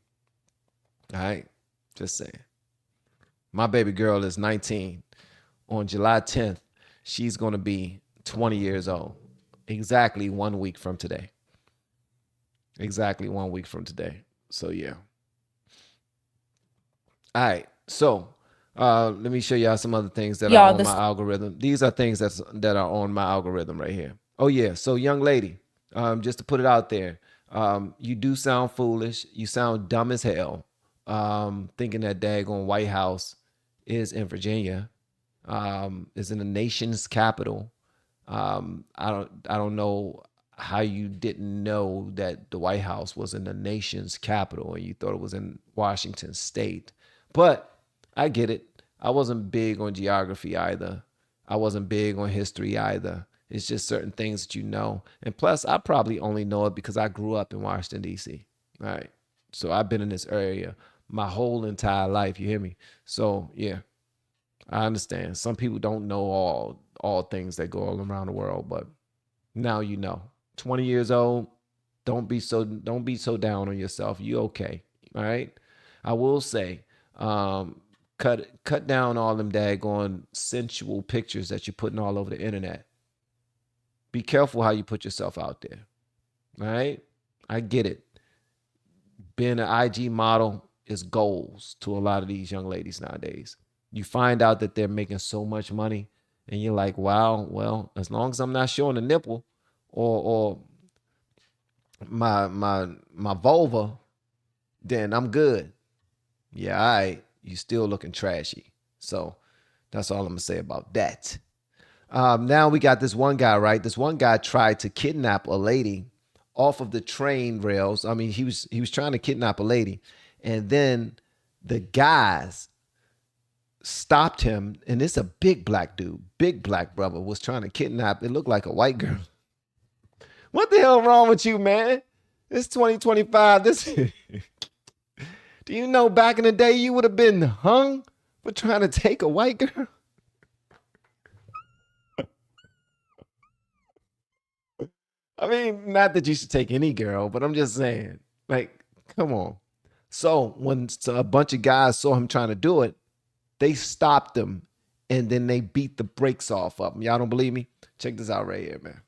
All right, just saying. My baby girl is 19. On July 10th, she's going to be 20 years old. Exactly 1 week from today. Exactly 1 week from today. So yeah. All right. So let me show y'all some other things that are on my algorithm. These are things that are on my algorithm right here. Oh yeah. So young lady, just to put it out there, you do sound foolish. You sound dumb as hell. Thinking that daggone White House is in Virginia, is in the nation's capital. I don't know how you didn't know that the White House was in the nation's capital and you thought it was in Washington State. But I get it. I wasn't big on geography either. I wasn't big on history either. It's just certain things that you know. And plus, I probably only know it because I grew up in Washington, D.C. All right. So I've been in this area my whole entire life. You hear me? So, yeah, I understand. Some people don't know all things that go all around the world, but now you know. 20 years old, don't be so down on yourself. You okay? All right. I will say, cut down all them daggone sensual pictures that you're putting all over the internet. Be careful how you put yourself out there. All right. I get it. Being an IG model is goals to a lot of these young ladies nowadays. You find out that they're making so much money and you're like, wow, well, as long as I'm not showing a nipple or my vulva, then I'm good. Yeah, all right. You still looking trashy. So that's all I'm gonna say about that. Now we got this one guy, right? This one guy tried to kidnap a lady off of the train rails. I mean, he was trying to kidnap a lady, and then the guys stopped him, and it's a big black dude, big black brother was trying to kidnap. It looked like a white girl. What the hell wrong with you, man? It's 2025. Do you know back in the day you would have been hung for trying to take a white girl? I mean, not that you should take any girl, but I'm just saying, like, come on. So when a bunch of guys saw him trying to do it, they stopped him and then they beat the brakes off of him. Y'all don't believe me? Check this out right here, man.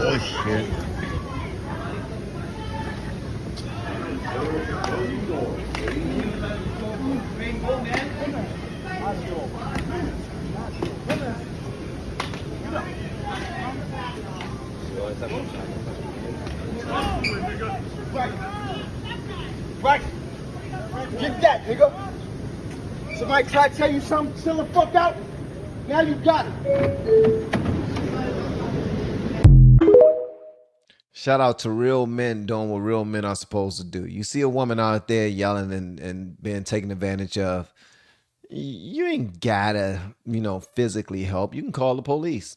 Oh shit. Right. Get that, nigga. Somebody try to tell you something, chill the fuck out. Now you got it. Shout out to real men doing what real men are supposed to do. You see a woman out there yelling and being taken advantage of, you ain't gotta, physically help. You can call the police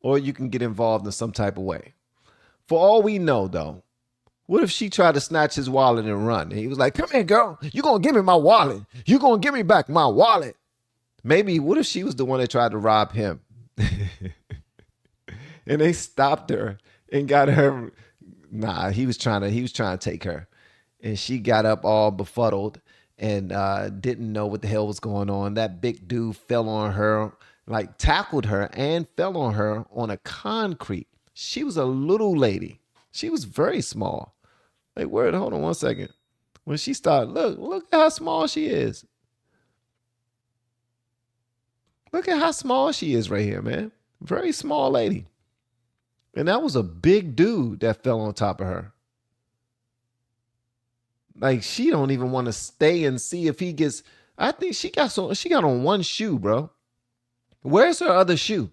or you can get involved in some type of way. For all we know, though, what if she tried to snatch his wallet and run? And he was like, come here, girl. You gonna give me my wallet. You gonna give me back my wallet. Maybe, what if she was the one that tried to rob him? And they stopped her and got her. Nah, he was trying to take her. And she got up all befuddled and didn't know what the hell was going on. That big dude fell on her, like tackled her and fell on her on a concrete. She was a little lady. She was very small. Like, word, hold on 1 second. When she started, look at how small she is. Look at how small she is right here, man. Very small lady. And that was a big dude that fell on top of her. Like, she don't even want to stay and see if he gets. I think she got on one shoe, bro. Where's her other shoe?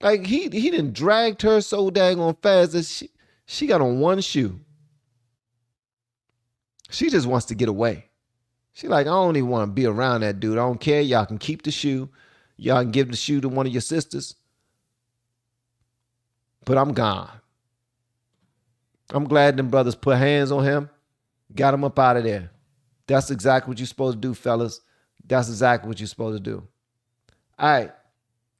Like, he done dragged her so daggone fast that she got on one shoe. She just wants to get away. She like, I don't even want to be around that dude. I don't care. Y'all can keep the shoe. Y'all can give the shoe to one of your sisters. But I'm gone. I'm glad them brothers put hands on him. Got him up out of there. That's exactly what you're supposed to do, fellas. That's exactly what you're supposed to do. All right.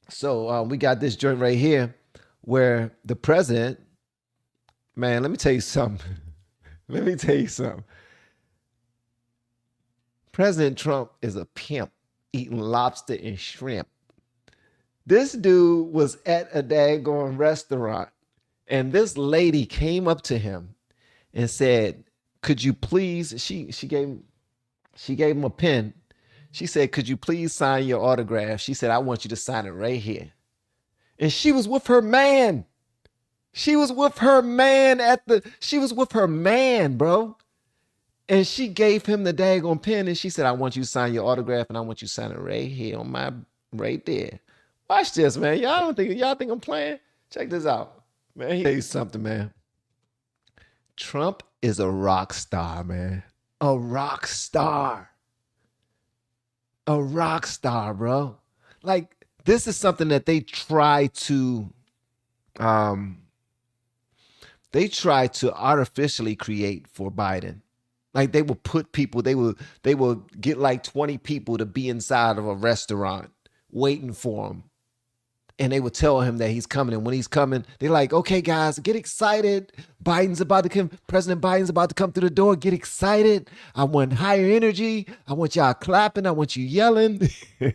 So we got this joint right here where the president, man, let me tell you something. Let me tell you something. President Trump is a pimp eating lobster and shrimp. This dude was at a daggone restaurant and this lady came up to him and said, could you please, she gave him a pen. She said, could you please sign your autograph? She said, I want you to sign it right here. And she was with her man. She was with her man bro. And she gave him the daggone pen and she said, I want you to sign your autograph and I want you to sign it right here on my, right there. Watch this, man. Y'all think I'm playing? Check this out. Man, he tell you something, man. Trump is a rock star, man. A rock star. A rock star, bro. Like, this is something that they try to artificially create for Biden. Like, they will put people, they will get like 20 people to be inside of a restaurant waiting for him. And they would tell him that he's coming. And when he's coming, they're like, okay, guys, get excited. President Biden's about to come through the door. Get excited. I want higher energy. I want y'all clapping. I want you yelling. And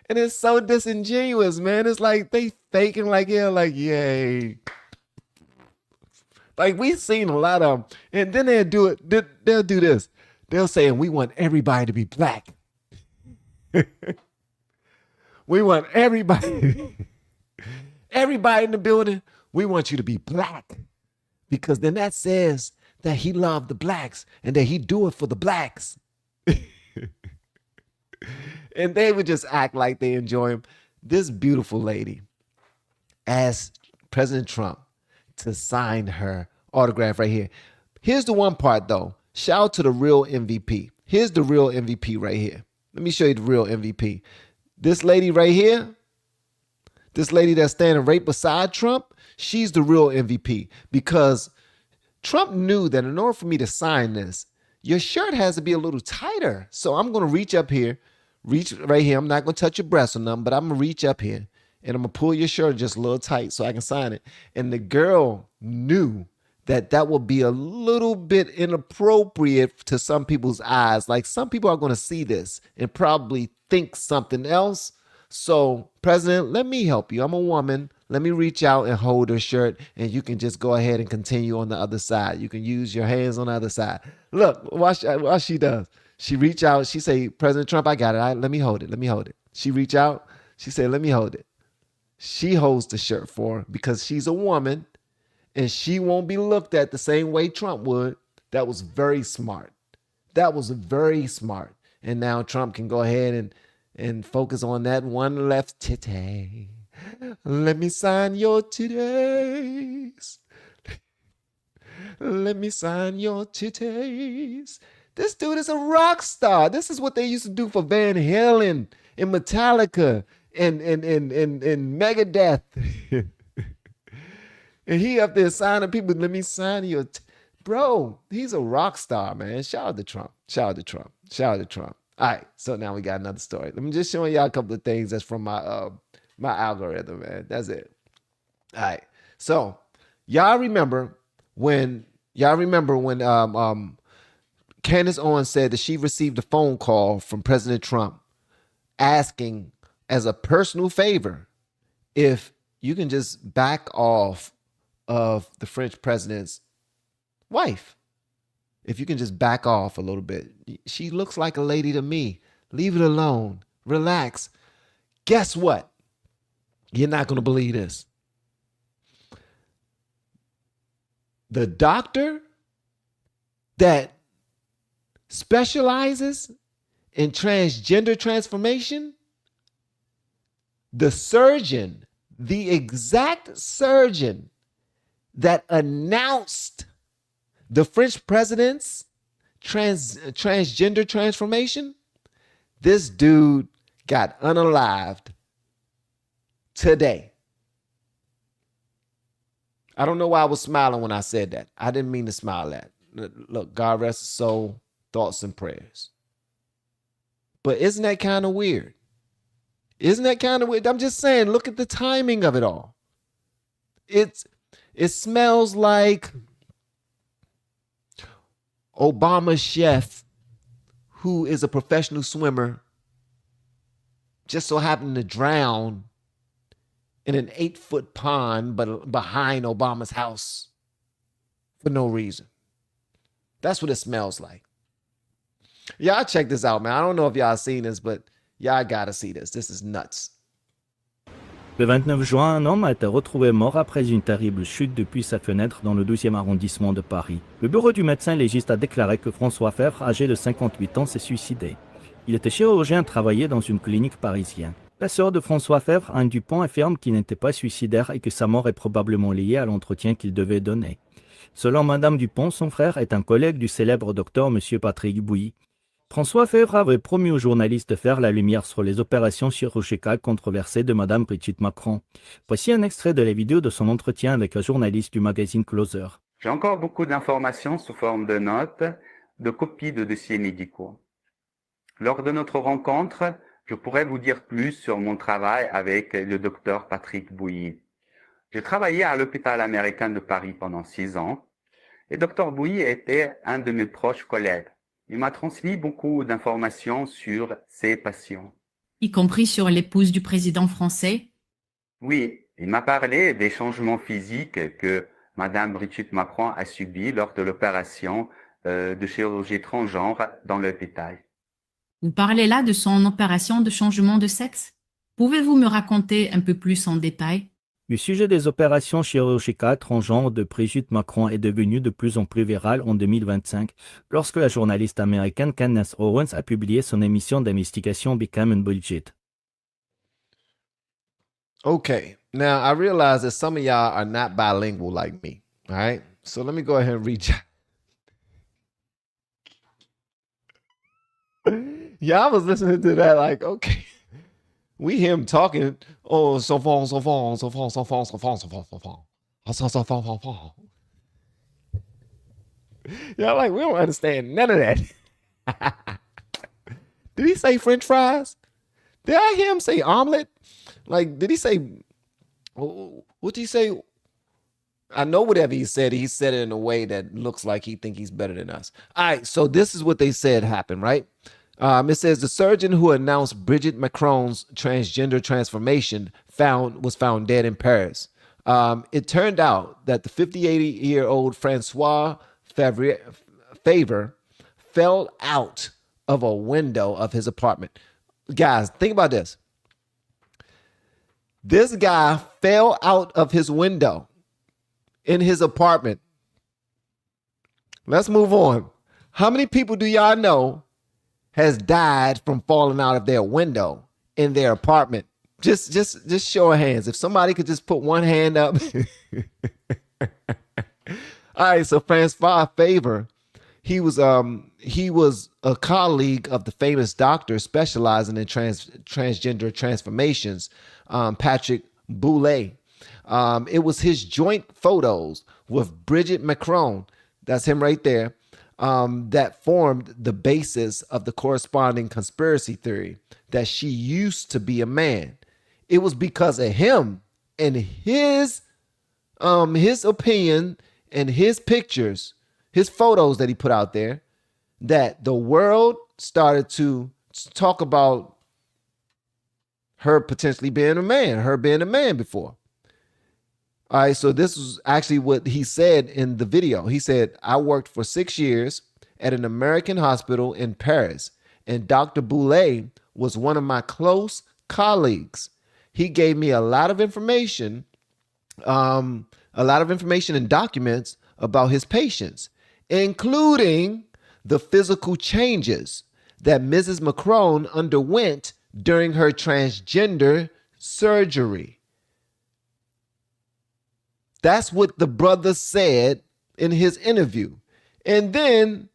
it's so disingenuous, man. It's like they faking like, yeah, like, yay. Like, we've seen a lot of them. And then they'll do it. They'll do this. They'll say, and we want everybody to be black. We want everybody in the building. We want you to be black, because then that says that he loved the blacks and that he do it for the blacks. And they would just act like they enjoy him. This beautiful lady asked President Trump to sign her autograph right here. Here's the one part, though. Shout out to the real MVP. Here's the real MVP right here. Let me show you the real MVP. This lady right here, this lady that's standing right beside Trump, she's the real MVP, because Trump knew that in order for me to sign this, your shirt has to be a little tighter. So I'm going to reach up here, reach right here. I'm not going to touch your breast or nothing, but I'm going to reach up here and I'm going to pull your shirt just a little tight so I can sign it. And the girl knew that would be a little bit inappropriate to some people's eyes. Like some people are going to see this and probably think something else. So, President, let me help you. I'm a woman. Let me reach out and hold her shirt, and you can just go ahead and continue on the other side. You can use your hands on the other side. Look, watch she does. She reach out. She say, President Trump, I got it. Let me hold it. Let me hold it. She reach out. She said, let me hold it. She holds the shirt for her because she's a woman, and she won't be looked at the same way Trump would. That was very smart. That was very smart. And now Trump can go ahead and focus on that one left titty. Let me sign your titties. Let me sign your titties. This dude is a rock star. This is what they used to do for Van Halen and Metallica and Megadeth. And he up there signing people. Let me sign your bro. He's a rock star, man. Shout out to Trump. Shout out to Trump. Shout out to Trump. All right, so now we got another story. Let me just show y'all a couple of things that's from my my algorithm, man. That's it. All right, so y'all remember when Candace Owens said that she received a phone call from President Trump asking as a personal favor if you can just back off of the French president's wife. If you can just back off a little bit. She looks like a lady to me. Leave it alone. Relax. Guess what? You're not going to believe this. The doctor that specializes in transgender transformation, the surgeon, the exact surgeon that announced the French president's transgender transformation, this dude got unalived today. I don't know why I was smiling when I said that. I didn't mean to smile at. Look, God rest his soul, thoughts and prayers. But isn't that kind of weird? Isn't that kind of weird? I'm just saying, look at the timing of it all. It smells like Obama's chef, who is a professional swimmer, just so happened to drown in an 8-foot pond but behind Obama's house for no reason. That's what it smells like. Y'all check this out, man. I don't know if y'all seen this, but y'all gotta see this. This is nuts. Le 29 juin, un homme a été retrouvé mort après une terrible chute depuis sa fenêtre dans le 12e arrondissement de Paris. Le bureau du médecin légiste a déclaré que François Fèvre, âgé de 58 ans, s'est suicidé. Il était chirurgien et travaillait dans une clinique parisienne. La sœur de François Fèvre, Anne Dupont, affirme qu'il n'était pas suicidaire et que sa mort est probablement liée à l'entretien qu'il devait donner. Selon Madame Dupont, son frère est un collègue du célèbre docteur M. Patrick Bouilly. François Fèvre avait promis aux journalistes de faire la lumière sur les opérations chirurgicales controversées de Madame Brigitte Macron. Voici un extrait de la vidéo de son entretien avec un journaliste du magazine Closer. J'ai encore beaucoup d'informations sous forme de notes, de copies de dossiers médicaux. Lors de notre rencontre, je pourrais vous dire plus sur mon travail avec le docteur Patrick Bouilly. J'ai travaillé à l'hôpital américain de Paris pendant 6 ans et Dr Bouilly était un de mes proches collègues. Il m'a transmis beaucoup d'informations sur ses patients. Y compris sur l'épouse du président français? Oui, il m'a parlé des changements physiques que Madame Brigitte Macron a subis lors de l'opération de chirurgie transgenre dans l'hôpital. Vous parlez là de son opération de changement de sexe? Pouvez-vous me raconter un peu plus en détail? Le sujet des opérations chirurgicales transgenres de Brigitte Macron est devenu de plus en plus viral en 2025, lorsque la journaliste américaine Candace Owens a publié son émission d'investigation Becoming Bridget. Okay, now I realize that some of y'all are not bilingual like me, all right? So let me go ahead and read y'all was listening to that like, okay. We hear him talking, oh, so far. Y'all like, we don't understand none of that. Did he say French fries? Did I hear him say omelet? Like, did he say, what did he say? I know whatever he said it in a way that looks like he think he's better than us. All right, so this is what they said happened, right? It says the surgeon who announced Brigitte Macron's transgender transformation was found dead in Paris. It turned out that the 58-year-old Francois Favre fell out of a window of his apartment. Guys, think about this. This guy fell out of his window in his apartment. Let's move on. How many people do y'all know has died from falling out of their window in their apartment? Just show of hands. If somebody could just put one hand up. All right, so Francois Favre, he was a colleague of the famous doctor specializing in transgender transformations, Patrick Boulay. It was his joint photos with Brigitte Macron, that's him right there, that formed the basis of the corresponding conspiracy theory that she used to be a man. It was because of him and his opinion and his pictures, his photos that he put out there, that the world started to talk about her potentially being a man, her being a man before. All right, so this was actually what he said in the video. He said, I worked for 6 years at an American hospital in Paris, and Dr. Boulay was one of my close colleagues. He gave me a lot of information and documents about his patients, including the physical changes that Mrs. Macron underwent during her transgender surgery. That's what the brother said in his interview. And then,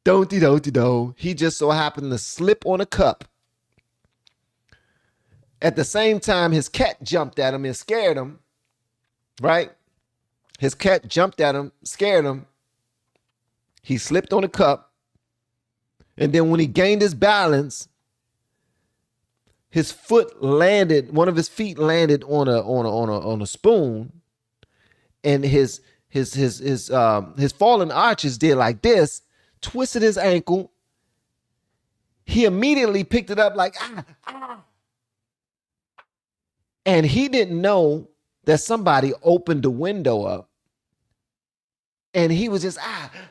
he just so happened to slip on a cup. At the same time, his cat jumped at him and scared him, right? His cat jumped at him, scared him. He slipped on a cup. And then when he gained his balance, one of his feet landed on a spoon. And his fallen arches did like this, twisted his ankle. He immediately picked it up like, ah. And he didn't know that somebody opened the window up. And he was just,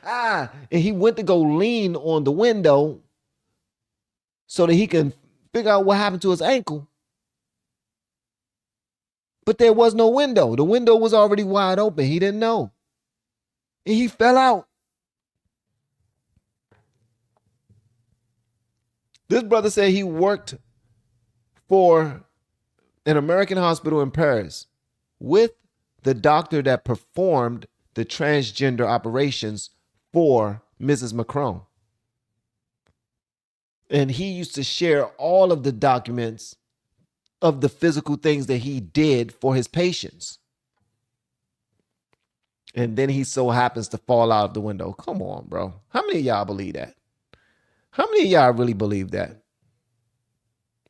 And he went to go lean on the window so that he can figure out what happened to his ankle. But there was no window. The window was already wide open. He didn't know. And he fell out. This brother said he worked for an American hospital in Paris with the doctor that performed the transgender operations for Mrs. Macron. And he used to share all of the documents of the physical things that he did for his patients. And then he so happens to fall out of the window. Come on, bro. How many of y'all believe that? How many of y'all really believe that?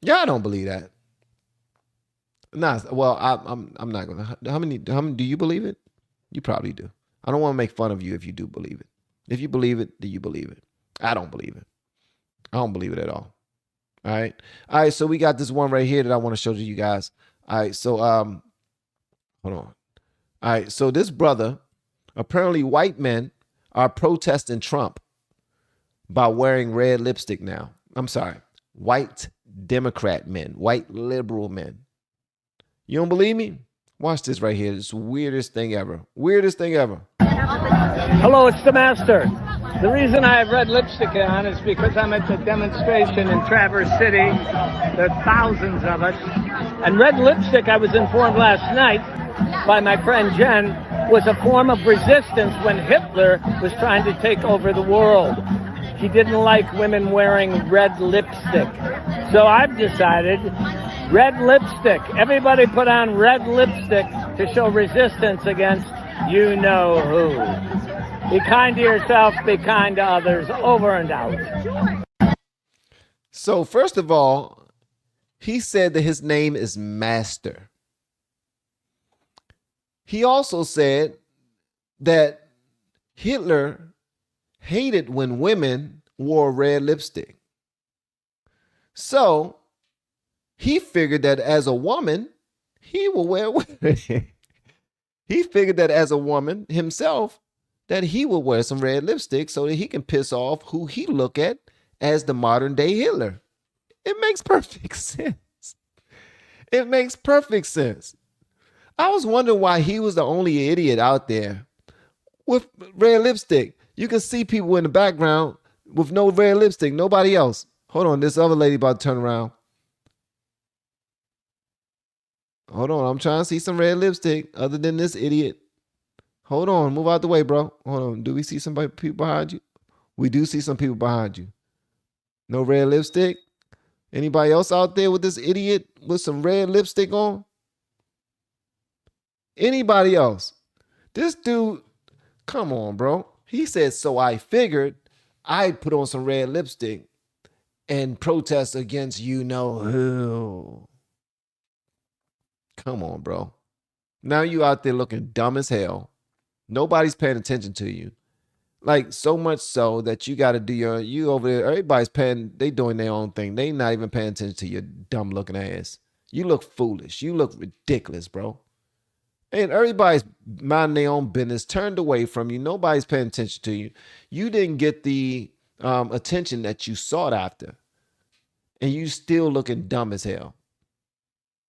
Y'all don't believe that. Nah, well, I'm not gonna. How many do you believe it? You probably do. I don't want to make fun of you if you do believe it. If you believe it, then you believe it. I don't believe it. I don't believe it at all. All right. So we got this one right here that I want to show to you guys. All right. So hold on. All right. So this brother, apparently white men are protesting Trump by wearing red lipstick now. I'm sorry. White Democrat men, white liberal men. You don't believe me? Watch this right here. It's the weirdest thing ever. Weirdest thing ever. Hello, it's the master. The reason I have red lipstick on is because I'm at the demonstration in Traverse City. There are thousands of us. And red lipstick, I was informed last night by my friend Jen, was a form of resistance when Hitler was trying to take over the world. He didn't like women wearing red lipstick. So I've decided red lipstick. Everybody put on red lipstick to show resistance against you know who. Be kind to yourself, be kind to others. Over and out. So first of all, he said that his name is Master. He also said that Hitler hated when women wore red lipstick. So he figured that as a woman, he will wear he figured that as a woman himself, that he will wear some red lipstick so that he can piss off who he look at as the modern day Hitler. It makes perfect sense. It makes perfect sense. I was wondering why he was the only idiot out there with red lipstick. You can see people in the background with no red lipstick, nobody else. Hold on, this other lady about to turn around. Hold on, I'm trying to see some red lipstick other than this idiot. Hold on, move out the way, bro. Hold on, do we see people behind you? We do see some people behind you. No red lipstick? Anybody else out there with this idiot with some red lipstick on? Anybody else? This dude, come on, bro. He said, so I figured I'd put on some red lipstick and protest against you know who. Come on, bro. Now you out there looking dumb as hell. Nobody's paying attention to you. Like, so much so that you got to do you over there. Everybody's they doing their own thing. They not even paying attention to your dumb looking ass. You look foolish. You look ridiculous, bro. And everybody's minding their own business, turned away from you. Nobody's paying attention to you. You didn't get the attention that you sought after. And you still looking dumb as hell.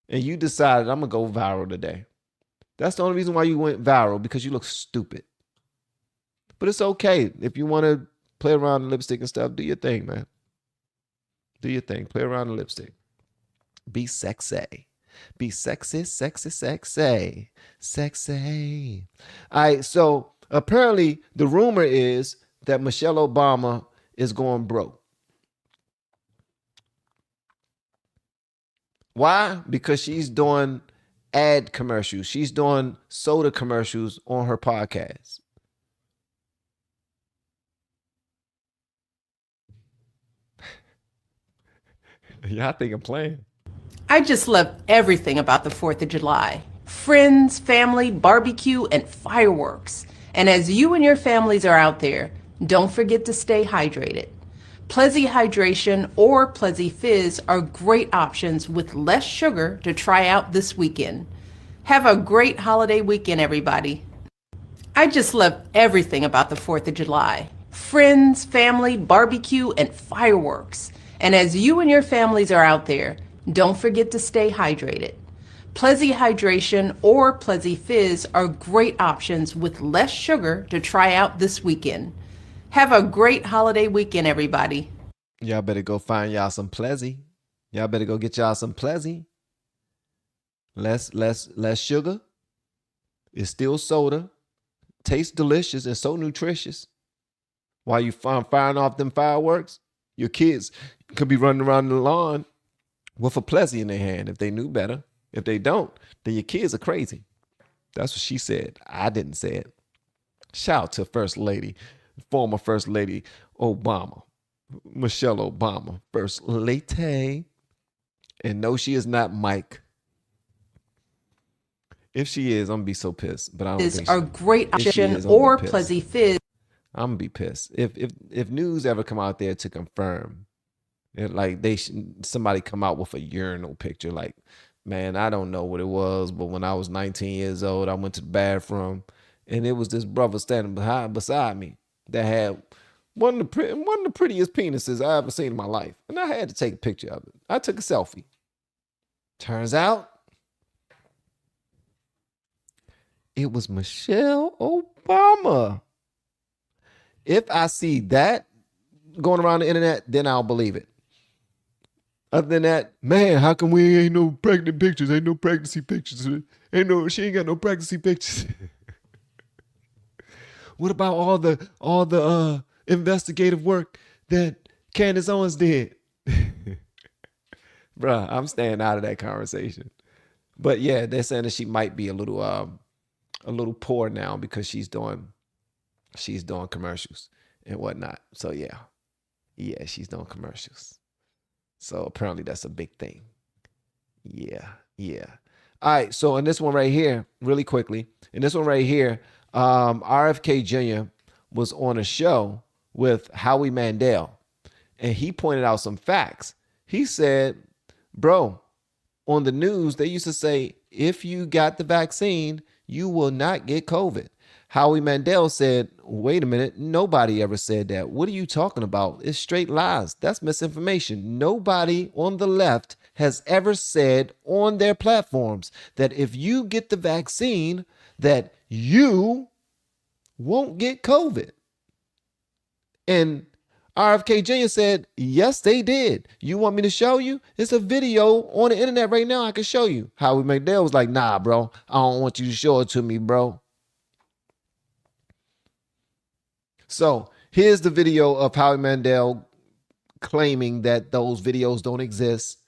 And you decided, I'm going to go viral today. That's the only reason why you went viral, because you look stupid. But it's okay. If you want to play around in lipstick and stuff, do your thing, man. Do your thing. Play around in lipstick. Be sexy. Be sexy, sexy, sexy, sexy. All right, so apparently the rumor is that Michelle Obama is going broke. Why? Because she's doing ad commercials. She's doing soda commercials on her podcast. Yeah, I think I'm playing. I just love everything about the 4th of July. Friends, family, barbecue, and fireworks. And as you and your families are out there, don't forget to stay hydrated. Plezzy Hydration or Plezzy Fizz are great options with less sugar to try out this weekend. Have a great holiday weekend, everybody. I just love everything about the 4th of July. Friends, family, barbecue, and fireworks. And as you and your families are out there, don't forget to stay hydrated. Plezzy Hydration or Plezzy Fizz are great options with less sugar to try out this weekend. Have a great holiday weekend, everybody. Y'all better go find y'all some Plezzy. Y'all better go get y'all some Plezzy. Less sugar. It's still soda. Tastes delicious and so nutritious. While you firing off them fireworks, your kids could be running around the lawn with a Plezzy in their hand if they knew better. If they don't, then your kids are crazy. That's what she said. I didn't say it. Shout out to First Lady, former First Lady Obama, Michelle Obama, First Lady. And no, she is not Mike. If she is, I'm going to be so pissed. But I don't think are great option or Plezzy Fizz. I'm going to be pissed. If news ever come out there to confirm, like somebody come out with a urinal picture, like, man, I don't know what it was, but when I was 19 years old, I went to the bathroom and it was this brother standing beside me that had one of the prettiest penises I ever seen in my life. And I had to take a picture of it. I took a selfie. Turns out it was Michelle Obama. If I see that going around the internet, then I'll believe it. Other than that, man, how come we ain't no pregnant pictures? Ain't no pregnancy pictures. She ain't got no pregnancy pictures. What about all the investigative work that Candace Owens did? Bruh, I'm staying out of that conversation. But yeah, they're saying that she might be a little poor now because she's doing she's doing commercials and whatnot. So yeah, she's doing commercials. So apparently that's a big thing. Yeah. All right, so in this one right here, really quickly, RFK Jr. was on a show with Howie Mandel, and he pointed out some facts. He said, bro, on the news, they used to say, if you got the vaccine, you will not get COVID. Howie Mandel said, wait a minute, nobody ever said that. What are you talking about? It's straight lies. That's misinformation. Nobody on the left has ever said on their platforms that if you get the vaccine, that you won't get COVID. And RFK Jr. said, yes, they did. You want me to show you? It's a video on the internet right now. I can show you. Howie Mandel was like, nah, bro, I don't want you to show it to me, bro. So here's the video of Howie Mandel claiming that those videos don't exist.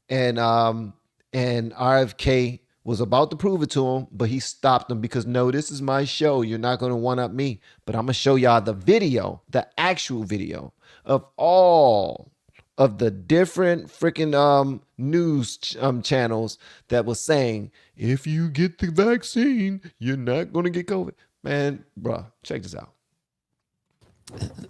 And RFK was about to prove it to him, but he stopped him because, no, this is my show. You're not going to one-up me. But I'm going to show y'all the video, the actual video of all of the different freaking news channels that was saying, if you get the vaccine, you're not going to get COVID. Man, bro, check this out.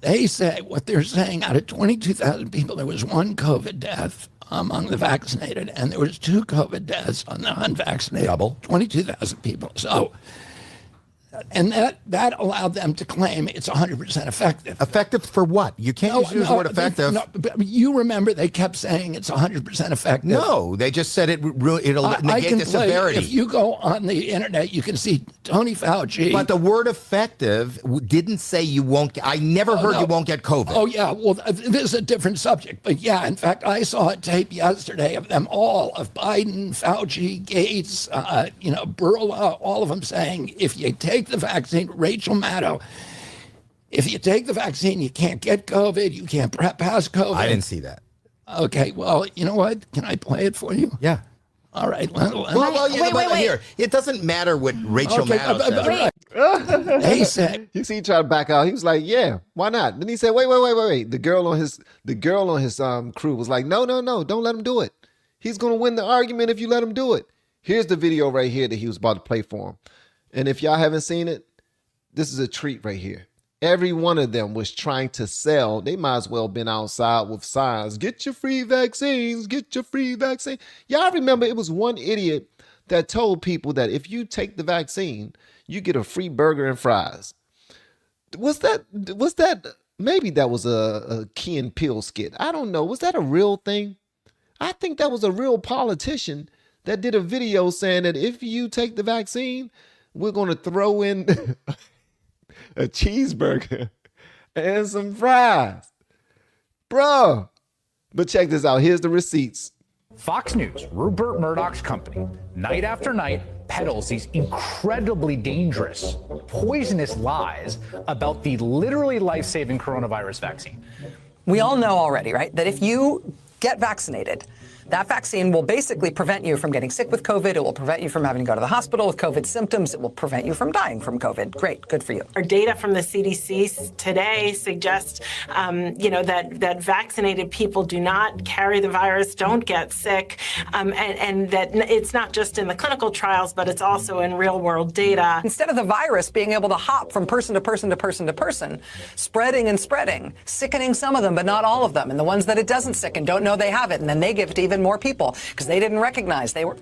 They say what they're saying, out of 22,000 people, there was one COVID death among the vaccinated, and there was 2 COVID deaths on the unvaccinated. Double. 22,000 people. So, and that allowed them to claim it's 100% effective. Effective for what? You can't use the word effective. No, but you remember they kept saying it's 100% effective. No, they just said it'll negate the severity. If you go on the internet, you can see Tony Fauci. But the word effective didn't say you won't get, I never heard you won't get COVID. Oh, yeah. Well, this is a different subject. But yeah, in fact, I saw a tape yesterday of them all, of Biden, Fauci, Gates, Burla, all of them saying, if you take the vaccine, Rachel Maddow, if you take the vaccine, you can't get COVID, you can't pass COVID. I didn't see that. Okay, well, you know what? Can I play it for you? Yeah. All right. Wait. Here, it doesn't matter what Rachel Maddow says. He said, you see, he tried to back out. He was like, yeah, why not? Then he said, wait. The girl on his crew was like, no, don't let him do it. He's going to win the argument if you let him do it. Here's the video right here that he was about to play for him. And if y'all haven't seen it, this is a treat right here. Every one of them was trying to sell. They might as well been outside with signs. Get your free vaccines. Get your free vaccine. Y'all remember it was one idiot that told people that if you take the vaccine, you get a free burger and fries. Was that maybe that was a Key and Peele skit. I don't know. Was that a real thing? I think that was a real politician that did a video saying that if you take the vaccine, we're going to throw in a cheeseburger and some fries. Bro. But check this out. Here's the receipts. Fox News, Rupert Murdoch's company, night after night, peddles these incredibly dangerous, poisonous lies about the literally life-saving coronavirus vaccine. We all know already, right, that if you get vaccinated, that vaccine will basically prevent you from getting sick with COVID. It will prevent you from having to go to the hospital with COVID symptoms. It will prevent you from dying from COVID. Great. Good for you. Our data from the CDC today suggests, that vaccinated people do not carry the virus, don't get sick, and that it's not just in the clinical trials, but it's also in real world data. Instead of the virus being able to hop from person to person to person to person, spreading and spreading, sickening some of them, but not all of them. And the ones that it doesn't sicken don't know they have it. And then they give it to even more people because they didn't recognize they were.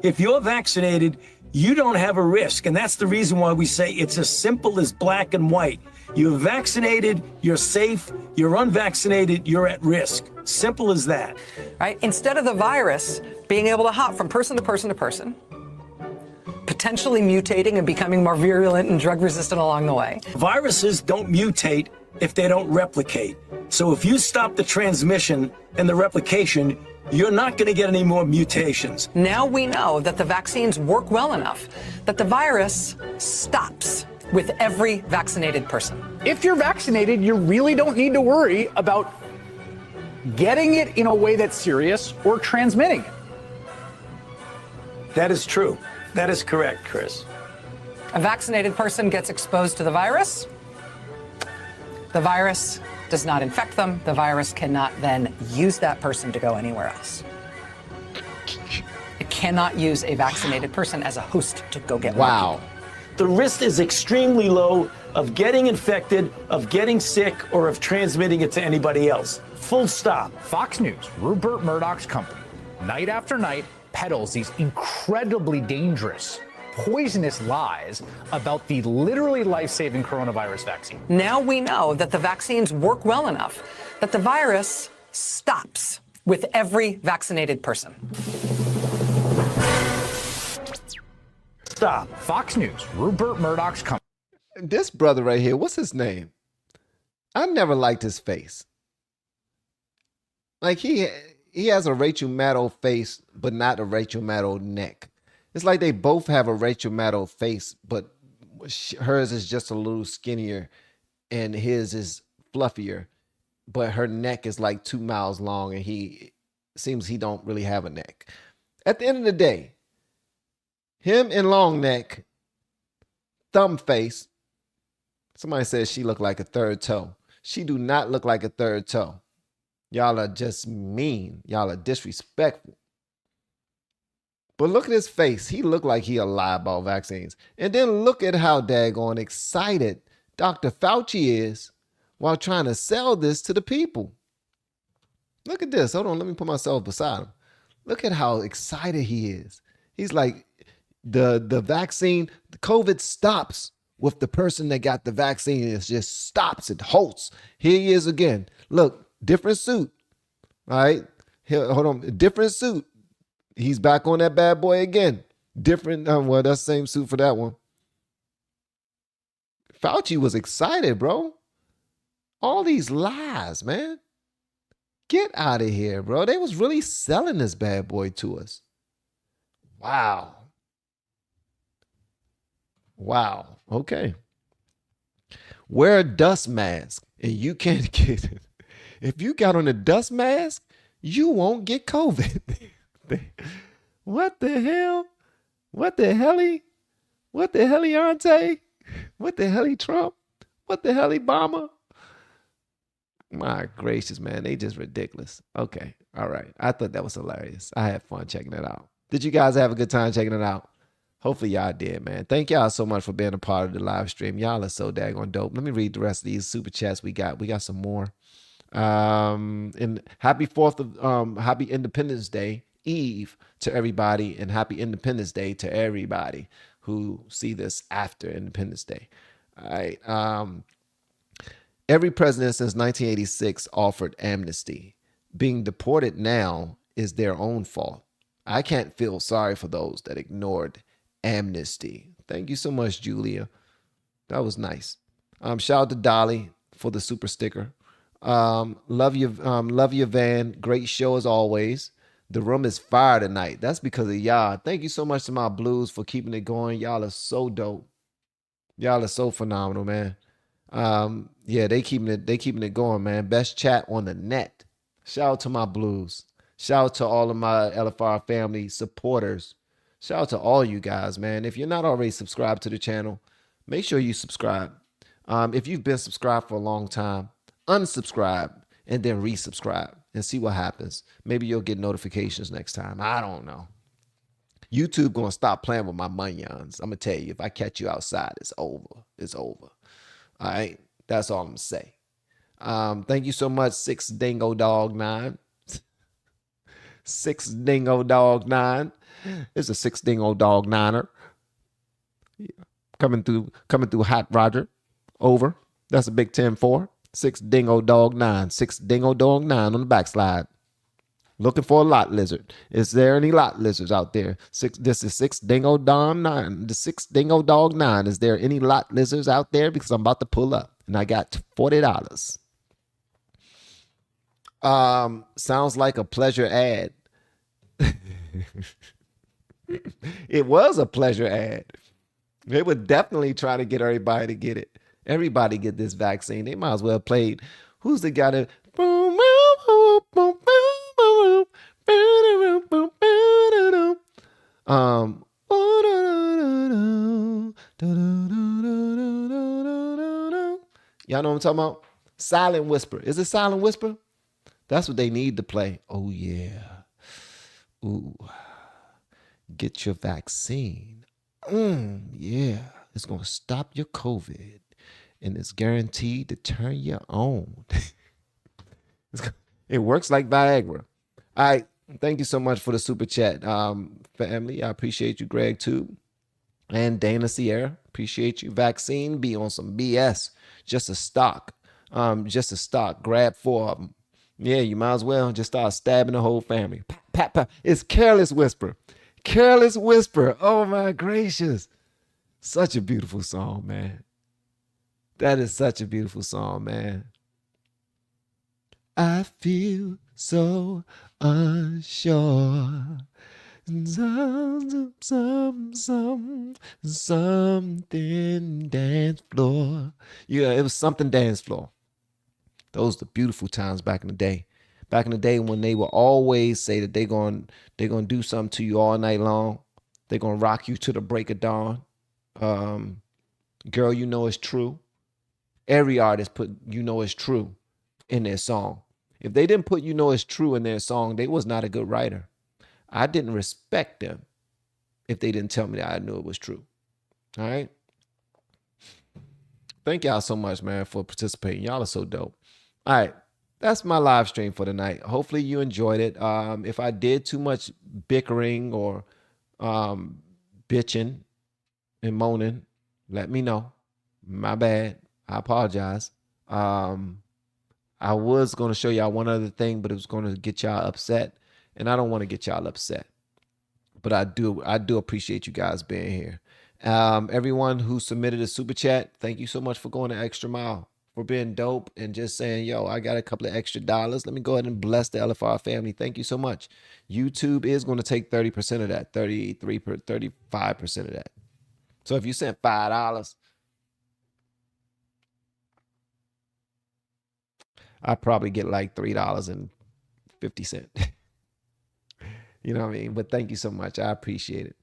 If you're vaccinated, you don't have a risk. And that's the reason why we say it's as simple as black and white. You're vaccinated, you're safe. You're unvaccinated, you're at risk. Simple as that. Right? Instead of the virus being able to hop from person to person to person, potentially mutating and becoming more virulent and drug resistant along the way. Viruses don't mutate if they don't replicate. So if you stop the transmission and the replication, you're not going to get any more mutations. Now we know that the vaccines work well enough that the virus stops with every vaccinated person. If you're vaccinated, you really don't need to worry about getting it in a way that's serious or transmitting it. That is true. That is correct, Chris. A vaccinated person gets exposed to the virus. The virus does not infect them. The virus cannot then use that person to go anywhere else. It cannot use a vaccinated person as a host to go get more people. The risk is extremely low of getting infected, of getting sick, or of transmitting it to anybody else. Full stop. Fox News, Rupert Murdoch's company, night after night, peddles these incredibly dangerous, poisonous lies about the literally life-saving coronavirus vaccine. Now we know that the vaccines work well enough that the virus stops with every vaccinated person. Stop. Fox News, Rupert Murdoch's company. This brother right here, what's his name? I never liked his face. Like he has a Rachel Maddow face, but not a Rachel Maddow neck. It's like they both have a Rachel Maddow face, but hers is just a little skinnier and his is fluffier, but her neck is like 2 miles long and he don't really have a neck. At the end of the day, him and long neck, thumb face. Somebody says she looked like a third toe. She do not look like a third toe. Y'all are just mean. Y'all are disrespectful. But look at his face. He looked like he a lie about vaccines. And then look at how daggone excited Dr. Fauci is while trying to sell this to the people. Look at this. Hold on. Let me put myself beside him. Look at how excited he is. He's like, the vaccine, the COVID stops with the person that got the vaccine. It just stops. It halts. Here he is again. Look, different suit. All right. Here, hold on. Different suit. He's back on that bad boy again. Different. Well, that's the same suit for that one. Fauci was excited, bro. All these lies, man. Get out of here, bro. They was really selling this bad boy to us. Wow. Wow. Okay. Wear a dust mask and you can't get it. If you got on a dust mask, you won't get COVID. What the hell? What the hell? What the hell, Auntie? What the hell, Trump? What the hell, Obama? My gracious, man. They just ridiculous. Okay. All right. I thought that was hilarious. I had fun checking it out. Did you guys have a good time checking it out? Hopefully y'all did, man. Thank y'all so much for being a part of the live stream. Y'all are so daggone dope. Let me read the rest of these super chats we got. We got some more. And happy Independence Day Eve to everybody, and happy Independence Day to everybody who see this after Independence Day. All right. Every president since 1986 offered amnesty. Being deported now is their own fault. I can't feel sorry for those that ignored amnesty. Thank you so much, Julia. That was nice. Shout out to Dolly for the super sticker. Love you, Van. Great show as always. The room is fire tonight. That's because of y'all. Thank you so much to my Blues for keeping it going. Y'all are so dope. Y'all are so phenomenal, man. Yeah, they keeping it going, man. Best chat on the net. Shout out to my Blues. Shout out to all of my LFR family supporters. Shout out to all you guys, man. If you're not already subscribed to the channel, make sure you subscribe. If you've been subscribed for a long time, unsubscribe and then resubscribe and see what happens. Maybe you'll get notifications next time. I don't know. YouTube gonna stop playing with my monions. I'm gonna tell you, if I catch you outside, it's over. It's over. All right. That's all I'm gonna say. Thank you so much, 6 Dingo Dog 9. 6 Dingo Dog 9. It's a 6 Dingo Dog 9er. Coming through Hot Roger. Over. That's a big 10-4. 6 Dingo Dog 9. 6 Dingo Dog 9 on the backslide. Looking for a lot lizard. Is there any lot lizards out there? This is 6 Dingo Dog 9. The 6 Dingo Dog 9. Is there any lot lizards out there? Because I'm about to pull up and I got $40. Sounds like a pleasure ad. It was a pleasure ad. They were definitely trying to get everybody to get it. Everybody get this vaccine. They might as well play. Who's the guy that? Y'all know what I'm talking about? Silent Whisper. Is it Silent Whisper? That's what they need to play. Oh, yeah. Ooh. Get your vaccine. Yeah. It's going to stop your COVID. And it's guaranteed to turn you on. It works like Viagra. All right. Thank you so much for the super chat, family. I appreciate you, Greg, too. And Dana Sierra. Appreciate you. Vaccine be on some BS. Just a stock. Just a stock. Grab 4 of them. Yeah, you might as well just start stabbing the whole family. Pat, pat, pat. It's Careless Whisper. Careless Whisper. Oh, my gracious. Such a beautiful song, man. That is such a beautiful song, man. I feel so unsure. Something dance floor. Yeah, it was something dance floor. Those are the beautiful times back in the day. Back in the day when they would always say that they're gonna do something to you all night long. They're gonna rock you to the break of dawn. Girl, you know it's true. Every artist put you know it's true in their song. If they didn't put you know it's true in their song, they was not a good writer. I didn't respect them if they didn't tell me that I knew it was true. All right. Thank y'all so much, man, for participating. Y'all are so dope. All right. That's my live stream for tonight. Hopefully you enjoyed it. If I did too much bickering or bitching and moaning, let me know. My bad. I apologize. I was going to show y'all one other thing, but it was going to get y'all upset. And I don't want to get y'all upset. But I do appreciate you guys being here. Everyone who submitted a super chat, thank you so much for going the extra mile, for being dope and just saying, yo, I got a couple of extra dollars. Let me go ahead and bless the LFR family. Thank you so much. YouTube is going to take 30% of that, 35% of that. So if you sent $5, I probably get like $3.50. You know what I mean? But thank you so much. I appreciate it.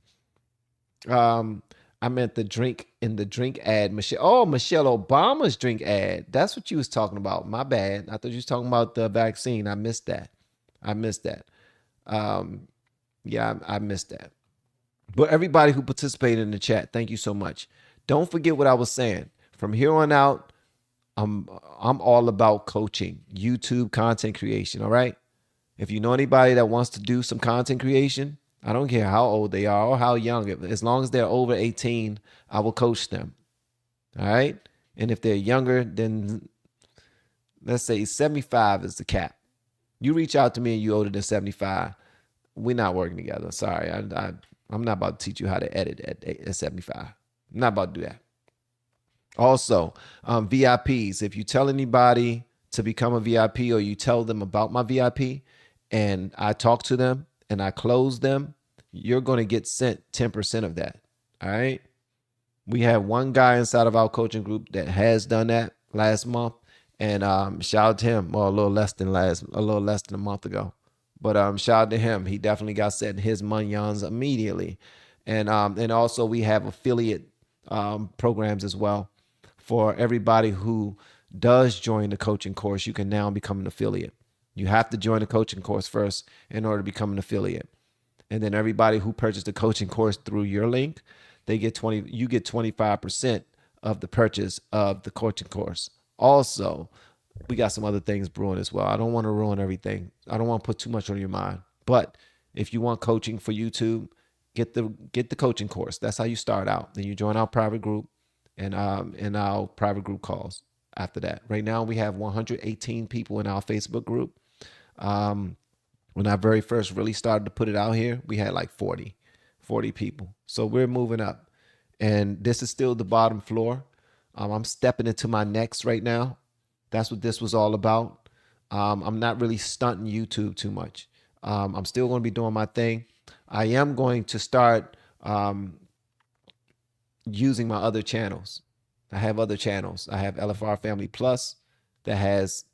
I meant the drink in the drink ad. Michelle Obama's drink ad. That's what you was talking about. My bad. I thought you was talking about the vaccine. I missed that. Yeah, I missed that. But everybody who participated in the chat, thank you so much. Don't forget what I was saying. From here on out, I'm all about coaching, YouTube content creation, all right? If you know anybody that wants to do some content creation, I don't care how old they are or how young, as long as they're over 18, I will coach them, all right? And if they're younger, then let's say 75 is the cap. You reach out to me and you older than 75, we're not working together. Sorry, I'm not about to teach you how to edit at 75. I'm not about to do that. Also, VIPs, if you tell anybody to become a VIP or you tell them about my VIP and I talk to them and I close them, you're going to get sent 10% of that. All right. We have one guy inside of our coaching group that has done that last month, and shout out to him. Well, a little less than a month ago, but shout out to him. He definitely got sent his monions immediately. And also we have affiliate programs as well. For everybody who does join the coaching course, you can now become an affiliate. You have to join the coaching course first in order to become an affiliate. And then everybody who purchased the coaching course through your link, you get 25% of the purchase of the coaching course. Also, we got some other things brewing as well. I don't want to ruin everything. I don't want to put too much on your mind. But if you want coaching for YouTube, get the coaching course. That's how you start out. Then you join our private group. And in our private group calls after that. Right now, we have 118 people in our Facebook group. When I very first really started to put it out here, we had like 40 people. So we're moving up. And this is still the bottom floor. I'm stepping into my next right now. That's what this was all about. I'm not really stunting YouTube too much. I'm still going to be doing my thing. I am going to start using my other channels. I have other channels. I have LFR Family Plus that has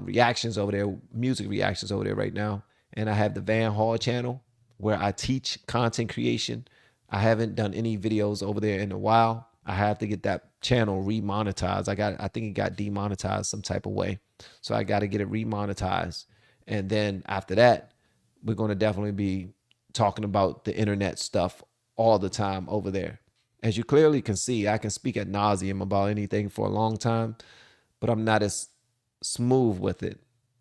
reactions over there, music reactions over there right now. And I have the Van Hall channel where I teach content creation. I haven't done any videos over there in a while. I have to get that channel remonetized. I think it got demonetized some type of way. So I got to get it remonetized. And then after that, we're going to definitely be talking about the internet stuff all the time over there. As you clearly can see, I can speak ad nauseum about anything for a long time, but I'm not as smooth with it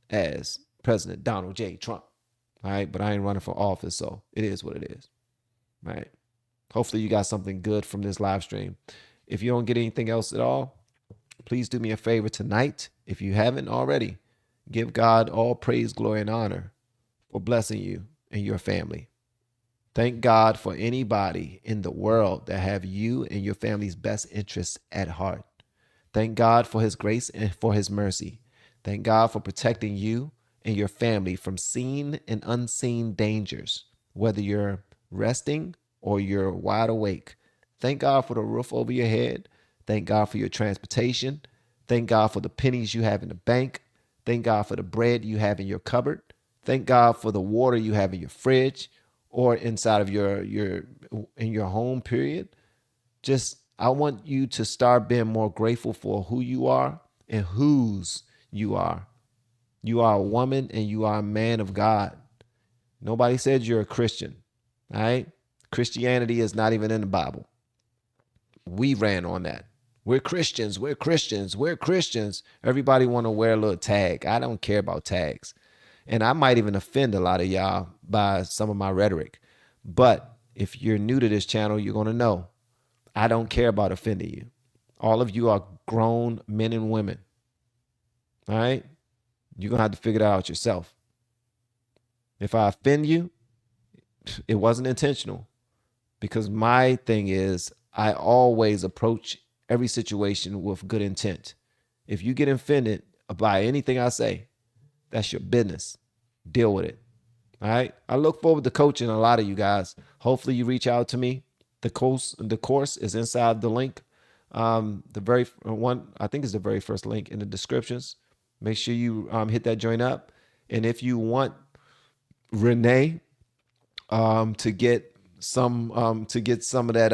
as President Donald J. Trump. All right. But I ain't running for office, so it is what it is. All right. Hopefully you got something good from this live stream. If you don't get anything else at all, please do me a favor tonight. If you haven't already, give God all praise, glory, and honor for blessing you and your family. Thank God for anybody in the world that have you and your family's best interests at heart. Thank God for his grace and for his mercy. Thank God for protecting you and your family from seen and unseen dangers, whether you're resting or you're wide awake. Thank God for the roof over your head. Thank God for your transportation. Thank God for the pennies you have in the bank. Thank God for the bread you have in your cupboard. Thank God for the water you have in your fridge or inside of your home, period. Just, I want you to start being more grateful for who you are and whose you are. You are a woman and you are a man of God. Nobody said you're a Christian, all right? Christianity is not even in the Bible. We ran on that. We're Christians. We're Christians. We're Christians. Everybody want to wear a little tag. I don't care about tags. And I might even offend a lot of y'all by some of my rhetoric. But if you're new to this channel, you're going to know I don't care about offending you. All of you are grown men and women. All right? You're going to have to figure that out yourself. If I offend you, it wasn't intentional. Because my thing is, I always approach every situation with good intent. If you get offended by anything I say, that's your business. Deal with it. All right. I look forward to coaching a lot of you guys. Hopefully you reach out to me. The course is inside the link. The very one, I think is the very first link in the descriptions. Make sure you hit that join up. And if you want Renee to get some of that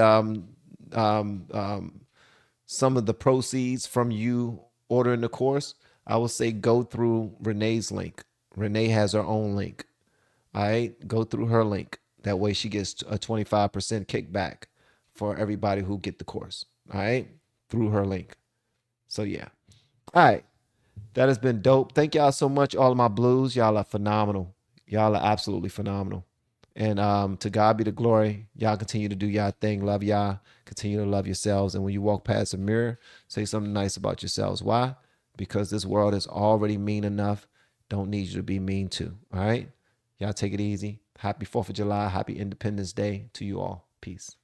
some of the proceeds from you ordering the course, I will say go through Renee's link. Renee has her own link. All right, go through her link. That way she gets a 25% kickback for everybody who get the course. All right, through her link. So yeah. All right, that has been dope. Thank y'all so much, all of my blues. Y'all are phenomenal. Y'all are absolutely phenomenal. And to God be the glory. Y'all continue to do y'all thing. Love y'all. Continue to love yourselves. And when you walk past a mirror, say something nice about yourselves. Why? Because this world is already mean enough. Don't need you to be mean too. All right? Y'all take it easy. Happy 4th of July. Happy Independence Day to you all. Peace.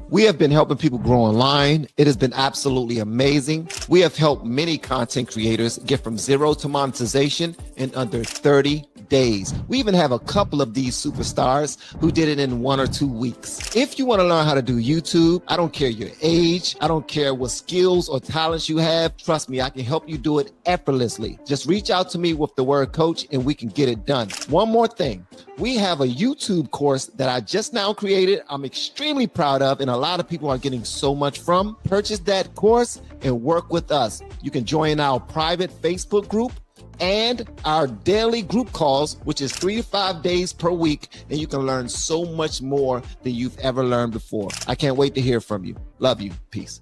We have been helping people grow online. It has been absolutely amazing. We have helped many content creators get from zero to monetization in under 30 days. We even have a couple of these superstars who did it in 1 or 2 weeks. If you want to learn how to do YouTube, I don't care your age. I don't care what skills or talents you have. Trust me, I can help you do it effortlessly. Just reach out to me with the word coach and we can get it done. One more thing. We have a YouTube course that I just now created. I'm extremely proud of, and a lot of people are getting so much from. Purchase that course and work with us. You can join our private Facebook group and our daily group calls, which is 3 to 5 days per week, and you can learn so much more than you've ever learned before. I can't wait to hear from you. Love you. Peace.